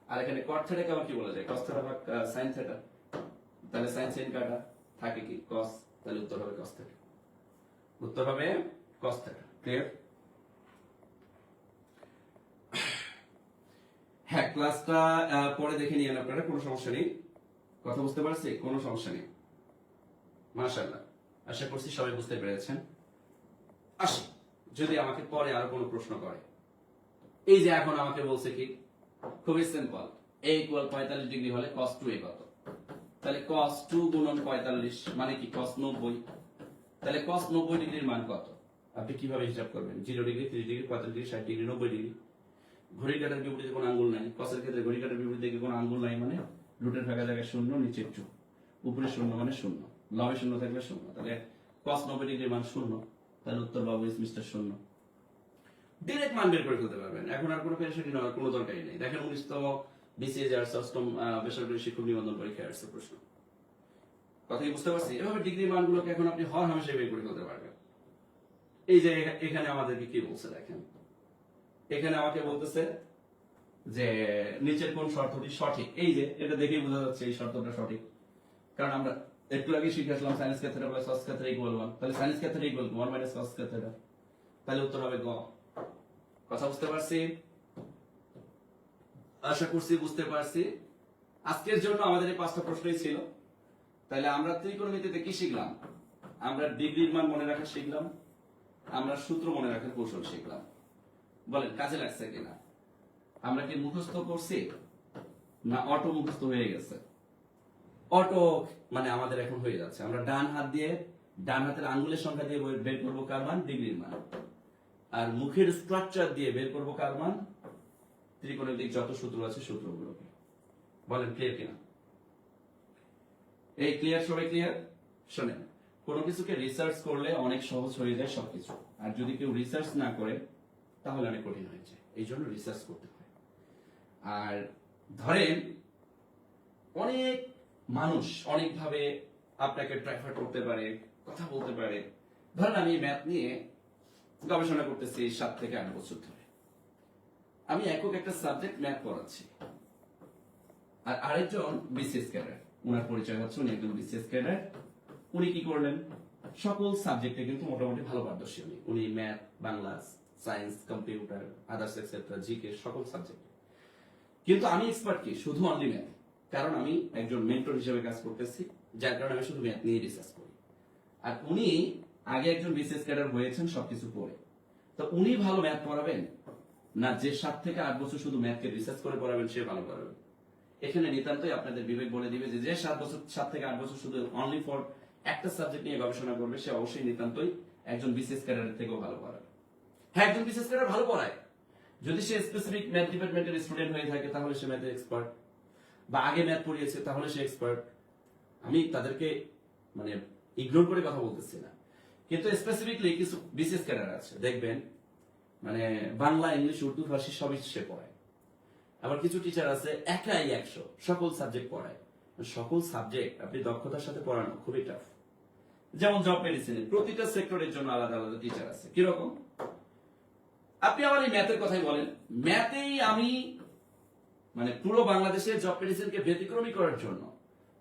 আর এখানে cot থিটাকে আমরা কি বলা যায়? cos থিটা ভাগ sin থিটা। তাহলে sin sin কাটা থাকে কি cos, তাহলে উত্তর হবে cos থিটা। উত্তর হবে cos থিটা। ক্লিয়ার? হ্যাঁ, ক্লাসটা পরে দেখে নিয়েন আপনারা, কোনো সমস্যা নেই। কথা বুঝতে পারছি? কোনো সমস্যা নেই। মাশাআল্লাহ, আশা করছি সবাই বুঝতে পেরেছেন। আসি, যদি আমাকে পরে আরো কোনো প্রশ্ন করে, এই যে এখন আমাকে বলছে কি, খুবই সিম্পল, a ইকুয়াল 45 ডিগ্রি হলে cos 2a কত? তাহলে cos 2 গুণন 45 মানে কি cos 90। তাহলে cos 90 ডিগ্রির মান কত? আপনি কিভাবে হিসাব করবেন? 0 degree, 30 degree, 45 degree, 60 degree, 90 degree. ঘড়ি কাটার বিপরীতে কোনো আঙ্গুল নাই, cos-এর ক্ষেত্রে ঘড়ি কাটার বিপরীতে কোনো আঙ্গুল নাই, মানে রুটের ফাঁকা জায়গায় শূন্য, নিচে 2, উপরে শূন্য মানে শূন্য, লবে শূন্য থাকলে শূন্য। তাহলে cos 90 ডিগ্রির মান শূন্য, তাহলে উত্তর পাবো ইজ মিস্টার শূন্য। ডাইরেক্ট মান বের করে ফেলতে পারবেন, এখন আর কোনো পেরেশানি নেওয়ার কোনো দরকারই নেই। দেখেন 19তম বিসিএস আর 6ম বেসরকারি শিক্ষক নিবন্ধন পরীক্ষায় আসছে প্রশ্ন। কথা কি বুঝতে পারছি? এভাবে ডিগ্রি মানগুলোকে এখন আপনি হর হামেশা বের করে ফেলতে পারবেন। এই যে এখানে আমাদেরকে কি বলছে দেখেন, এখানে আমাকে বলতেছে যে নিচের কোন শর্তটি সঠিক। এই যে এটা দেখেই বোঝা যাচ্ছে এই শর্তটা সঠিক, কারণ আমরা একটু আগে শিখে আসলাম sin square theta plus cos square theta equal 1। তাহলে sin square theta equal 1 minus cos square theta, তাহলে উত্তর হবে গ। কথা বুঝতে পারছি? আশা করছি বুঝতে পারছি। আজকের জন্য আমাদের এই 5টা প্রশ্নই ছিল। তাহলে আমরা ত্রিকোণমিতিতে কি শিখলাম? আমরা ডিগ্রির মান মনে রাখা শিখলাম, আমরা সূত্র মনে রাখার কৌশল শিখলাম। বলেন কাজে লাগছে কিনা? আমরা কি মুখস্থ করছি না অটো মুখস্থ হয়ে গেছে? অটো মানে আমাদের এখন হয়ে যাচ্ছে। আমরা ডান হাত দিয়ে, ডান হাতের আঙ্গুলের সংখ্যা দিয়ে বের করবো কার মান? ডিগ্রির মান। আর মুখের স্ট্রাকচার দিয়ে বের করবো কার মান? ত্রিকোণমিতিক যত সূত্র আছে সূত্রগুলোকে। বলেন ক্লিয়ার কিনা? এই ক্লিয়ার? সবাই ক্লিয়ার? শোনেন, কোনো কিছুকে রিসার্চ করলে অনেক সহজ হয়ে যায় সবকিছু, আর যদি কেউ রিসার্চ না করে তাহলে অনেক কঠিন হয়ে যায়, এই জন্য রিসার্চ করতে হয়। আর ধরেন অনেক মানুষ অনেকভাবে আপনাকে প্রেফার করতে পারে, কথা বলতে পারে। ধরেন আমি ম্যাথ নিয়ে গবেষণা করতেছি 7 থেকে 8 বছর ধরে, আমি একক একটা সাবজেক্ট ম্যাথ পড়াচ্ছি, আর আরেকজন বিসিএস ক্যাডার, ওনার পরিচয় হচ্ছে উনি একজন বিসিএস ক্যাডার। উনি কি করলেন, সকল সাবজেক্টে কিন্তু মোটামুটি ভালো পারদর্শী। উনি math, Bangla, science, computer, others etcetera, GK, সকল সাবজেক্ট। কিন্তু আমি এক্সপার্ট কি শুধু অনলি ম্যাথ, কারণ আমি একজন মেন্টর হিসেবে কাজ করতেছি, যার কারণে আমি শুধু ম্যাথ নিয়ে রিসার্চ করি। আর উনি আগে একজন বিসিএস ক্যাডার হয়েছেন সবকিছু পড়ে। তো উনি ভালো ম্যাথ পড়াবেন না যে 7 থেকে 8 বছর শুধু ম্যাথকে রিসার্চ করে পড়াবেন সে ভালো পড়াবেন? এখানে নিতান্তই আপনাদের বিবেক বলে দিবে যে 7 থেকে 8 বছর শুধু অনলি ফর একটা সাবজেক্ট নিয়ে গবেষণা করবে সে অবশ্যই নিতান্তই একজন বিসিএস ক্যাডারের থেকেও ভালো পড়াবে। হ্যাঁ, একজন বিসিএস ক্যাডার ভালো পড়ায়, যদি সে স্পেসিফিক ম্যাথ ডিপার্টমেন্টের স্টুডেন্ট হয়ে থাকে তাহলে সে ম্যাথে এক্সপার্ট, বা আগে ম্যাথ পড়িয়েছে তাহলে সে এক্সপার্ট। আমি তাদেরকে মানে ইগনোর করে কথা বলতেছি না, কিন্তু স্পেসিফিকলি কিছু বিসিএস ক্যাডার আছে দেখবেন মানে বাংলা, ইংলিশ, উর্দু, ফার্সি সবই সে পড়ায়। আবার কিছু টিচার আছে একাই 100 সকল সাবজেক্ট পড়ায়। সকল সাবজেক্ট আপনি দক্ষতার সাথে পড়ানো খুবই টাফ। যেমন জব মেডিসিনে প্রতিটা সেক্টরের জন্য আলাদা আলাদা টিচার আছে। কিরকম? আপনি আমার এই ম্যাথের কথাই বলেন, ম্যাথেই আমি মানে পুরো বাংলাদেশের জব মেডিসিনকে ব্যতিক্রমী করার জন্য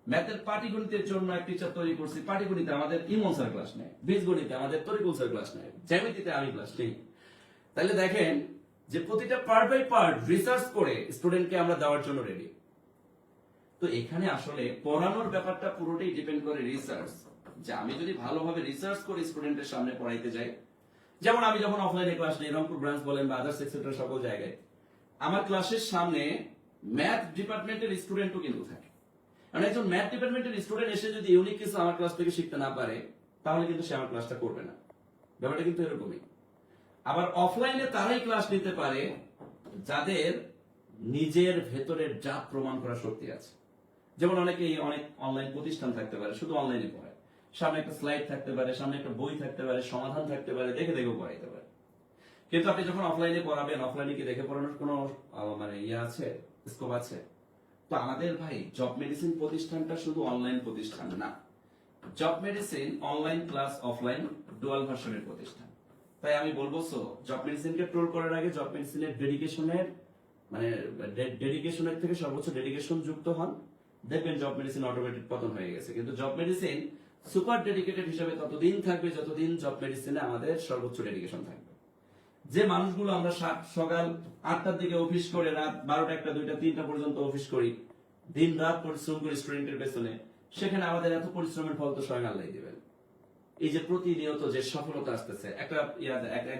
ম্যাথের পাটিগণিতের জন্য এক টিচার তৈরি করছি। পাটিগণিতে আমাদের ইমন স্যার ক্লাস নেয়, বীজগণিতে আমাদের তরিকুল স্যার ক্লাস নেয়, জ্যামিতিতে আমি ক্লাস নেই। তাহলে দেখেন যে প্রতিটা পার্ট বাই পার্ট রিসার্চ করে স্টুডেন্টকে আমরা দেওয়ার জন্য রেডি। তো এখানে আসলে পড়ানোর ব্যাপারটা পুরোটাই ডিপেন্ড করে রিসার্চ, যে আমি যদি ভালোভাবে রিসার্চ করে স্টুডেন্টের সামনে পড়াইতে যাই। যেমন আমি যখন অফলাইনে ক্লাস নেই, রংপুর ব্রাঞ্চ বলেন বা আদার্স এক্সেট্রা সকল জায়গায়, আমার ক্লাসের সামনে ম্যাথ ডিপার্টমেন্টের স্টুডেন্টও কিন্তু থাকে। কারণ একজন ম্যাথ ডিপার্টমেন্টের স্টুডেন্ট এসে যদি ইউনিক কিছু আমার ক্লাস থেকে শিখতে না পারে তাহলে কিন্তু সে আমার ক্লাসটা করবে না। ব্যাপারটা কিন্তু এরকমই। আবার অফলাইনে তারাই ক্লাস নিতে পারে যাদের নিজের ভেতরের জাত প্রমাণ করার শক্তি আছে। যেমন অনেকেই অনেক অনলাইন প্রতিষ্ঠান থাকতে পারে, শুধু অনলাইনে পড়ায়, সামনে একটা স্লাইড থাকতে পারে, সামনে একটা বই থাকতে পারে, সমাধান থাকতে পারে, দেখে দেখেও পড়াইতে পারে। কিন্তু আপনি যখন অফলাইনে পড়াবেন, অফলাইনে কি দেখে পড়ানোর কোনো মানে আছে, স্কোপ আছে? তো আমাদের ভাই জব মেডিসিন প্রতিষ্ঠানটা শুধু অনলাইন প্রতিষ্ঠান না, job medicine online plus offline dual ভার্সনের প্রতিষ্ঠান। তাই আমি বলবো জব মেডিসিনকে ট্রোল করার আগে জব মেডিসিনের ডেডিকেশনের থেকে সর্বোচ্চ ডেডিকেশন যুক্ত হন, দেখবেন জব মেডিসিন অটোমেটিক পতন হয়ে গেছে। কিন্তু জব মেডিসিন সুপার ডেডিকেটেড হিসেবে ততদিন থাকবে যতদিন জব মেডিসিনে আমাদের সর্বোচ্চ ডেডিকেশন থাকবে। যে মানুষগুলো আমরা সকাল 8টার দিকে অফিস করে রাত 12টা, 1টা, 2টা, 3টা পর্যন্ত অফিস করি, দিন রাত পরিশ্রম করি স্টুডেন্টের পেছনে, সেখানে আমাদের এত পরিশ্রমের ফল তো স্বয়ং আল্লাহ দিবেন। এই যে প্রতিনিয়ত যে সফলতা আসতেছে, এক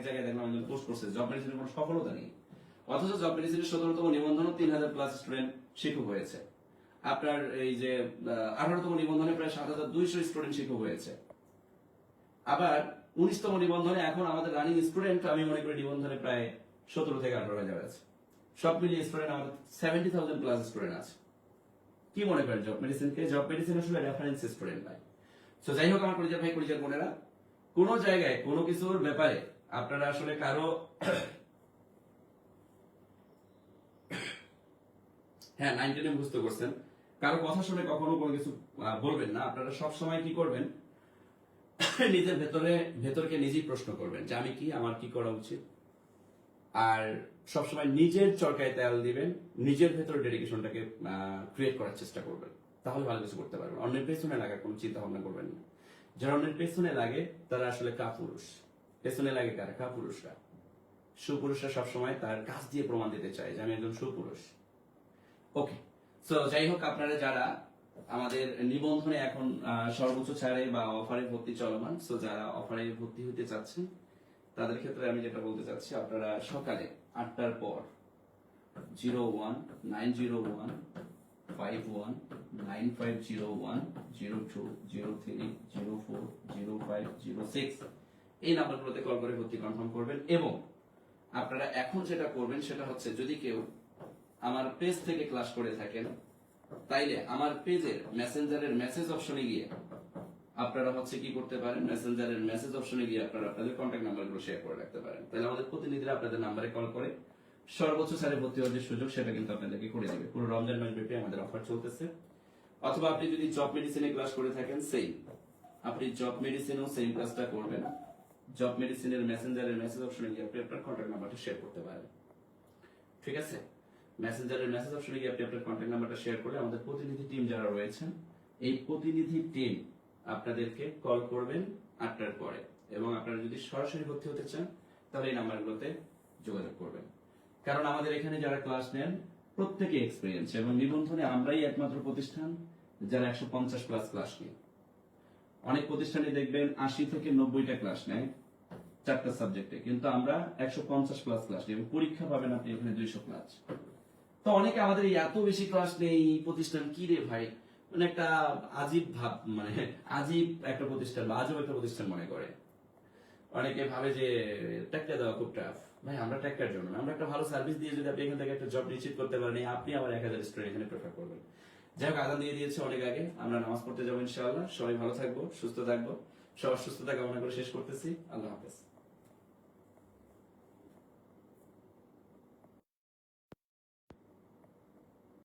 জায়গায় দেখলাম পোস্ট করছে জব মেডিসিনের কোনো সফলতা নেই, অথচ জব মেডিসিনের 17তম নিবন্ধনও 3000 প্লাস স্টুডেন্ট শিক্ষক হয়েছে। আপনার এই যে 18তম নিবন্ধনে প্রায় 7200 স্টুডেন্ট শিক্ষক হয়েছে। আবার 19তম নিবন্ধনে এখন আমাদের রানিং স্টুডেন্ট আমি মনে করি নিবন্ধনে প্রায় 17 থেকে 18,000 আছে। সব মিলিয়ে স্টুডেন্ট আমাদের 70,000 প্লাস স্টুডেন্ট আছে। কি মনে করেন জব মেডিসিনকে? জব মেডিসিন আসলে রেফারেন্স স্টুডেন্ট নাই। সো যাই হোক আমার কলিজার ভাই, কলিজার বোনেরা, কোন জায়গায় কোনো কিছুর ব্যাপারে আপনারা আসলে কারো হ্যাঁ 9-10 বুঝতে করছেন, কারো কথা শুনে কখনো কোনো কিছু বলবেন না। আপনারা সব সময় কি করবেন, নিজের ভেতরকে নিজেই প্রশ্ন করবেন যে আমি কি, আমার কি করা উচিত। আর সবসময় নিজের চরকায় তেল দিবেন, নিজের ভেতর ডেডিকেশনটাকে ক্রিয়েট করার চেষ্টা করবেন, তাহলে ভালো কিছু করতে পারবেন। অন্যের পেছনে লাগার কোনো চিন্তা ভাবনা করবেন না। যারা অন্যের পেছনে লাগে তারা আসলে কাপুরুষ। পেছনে লাগে কারা? কাপুরুষরা। সুপুরুষরা সবসময় তার কাজ দিয়ে প্রমাণ দিতে চায় যে আমি একজন সুপুরুষ। ওকে, সো যাই হোক, আপনারা যারা আমাদের নিবন্ধনে এখন সর্বোচ্চ ছাড়ে বা অফারে ভর্তি চলমান, সো যারা অফারে ভর্তি হতে চাচ্ছেন তাদের ক্ষেত্রে আমি যেটা বলতে চাচ্ছি, আপনারা সকালে 8টার পর 019015010503040506 এই নাম্বারগুলোতে কল করে ভর্তি কনফার্ম করবেন। এবং আপনারা এখন যেটা করবেন সেটা হচ্ছে, যদি কেউ আমার পেজ থেকে ক্লাস করে থাকেন তাইলে আমার পেজের মেসেঞ্জারের মেসেজ অপশনে গিয়ে আপনারা হচ্ছে কি করতে পারেন, মেসেঞ্জারের মেসেজ অপশনে গিয়ে আপনারা আপনাদের কন্ট্যাক্ট নাম্বারগুলো শেয়ার করে রাখতে পারেন। তাহলে আমাদের প্রতিনিধিরা আপনাদের নাম্বারে কল করে সর্বোচ্চ সারে ভর্তি হওয়ার যে সুযোগ সেটা কিন্তু আপনাদেরকে করে দেবে। পুরো রমজান মাস ব্যাপী আমাদের অফার চলতেছে। অথবা আপনি যদি জব মেডিসিনে ক্লাস করে থাকেন, সেম আপনি জব মেডিসিনেও সেম ক্লাসটা করবেন। জব মেডিসিনের মেসেঞ্জারের মেসেজ অপশনে গিয়ে আপনি আপনার কন্ট্যাক্ট নাম্বারটা শেয়ার করতে পারেন। ঠিক আছে, মেসেঞ্জারের মেসেজ অপশনে গিয়ে আপনি আপনার কন্ট্যাক্ট নাম্বারটা শেয়ার করলে আমাদের প্রতিনিধি টিম যারা রয়েছেন, এই প্রতিনিধি টিম আপনাদেরকে কল করবেন 8টার পরে। এবং আপনারা যদি সরাসরি ভর্তি হতে চান তাহলে এই নাম্বারগুলোতে যোগাযোগ করবেন। কারণ আমাদের এখানে যারা ক্লাস নেন প্রত্যেকে এক্সপিরিয়েন্স, এবং নিবন্ধনে আমরাই একমাত্র প্রতিষ্ঠান যারা 150 প্লাস ক্লাস নেয়। অনেক প্রতিষ্ঠানে দেখবেন 80 থেকে 90টা ক্লাস নেয় 4টা সাবজেক্টে, কিন্তু আমরা 150 প্লাস ক্লাস নিই এবং পরীক্ষা পাবেন আপনি এখানে 200 ক্লাস। তো অনেকে আমাদের এই এত বেশি ক্লাস নেই প্রতিষ্ঠান কি রে ভাই, মানে একটা আজীব ভাব, মানে আজীব একটা প্রতিষ্ঠান বা আজব একটা প্রতিষ্ঠান মনে করে। অনেকে ভাবে যে টেক্কা দেওয়া খুব টাফ। ভাই আমরা টেক্কার জন্য না, আমরা একটা ভালো সার্ভিস দিয়ে যদি আপনি এখান থেকে একটা জব নিশ্চিত করতে পারেন, আপনি আমার 1000 স্টুডেন্ট এখানে প্রেফার করবেন। যাই হোক, আদান দিয়ে দিয়েছে অনেক আগে, আমরা নামাজ পড়তে যাবো ইনশাআল্লাহ। সবাই ভালো থাকবো, সুস্থ থাকবো, সবার সুস্থতা কামনা করে শেষ করতেছি। আল্লাহ হাফেজ।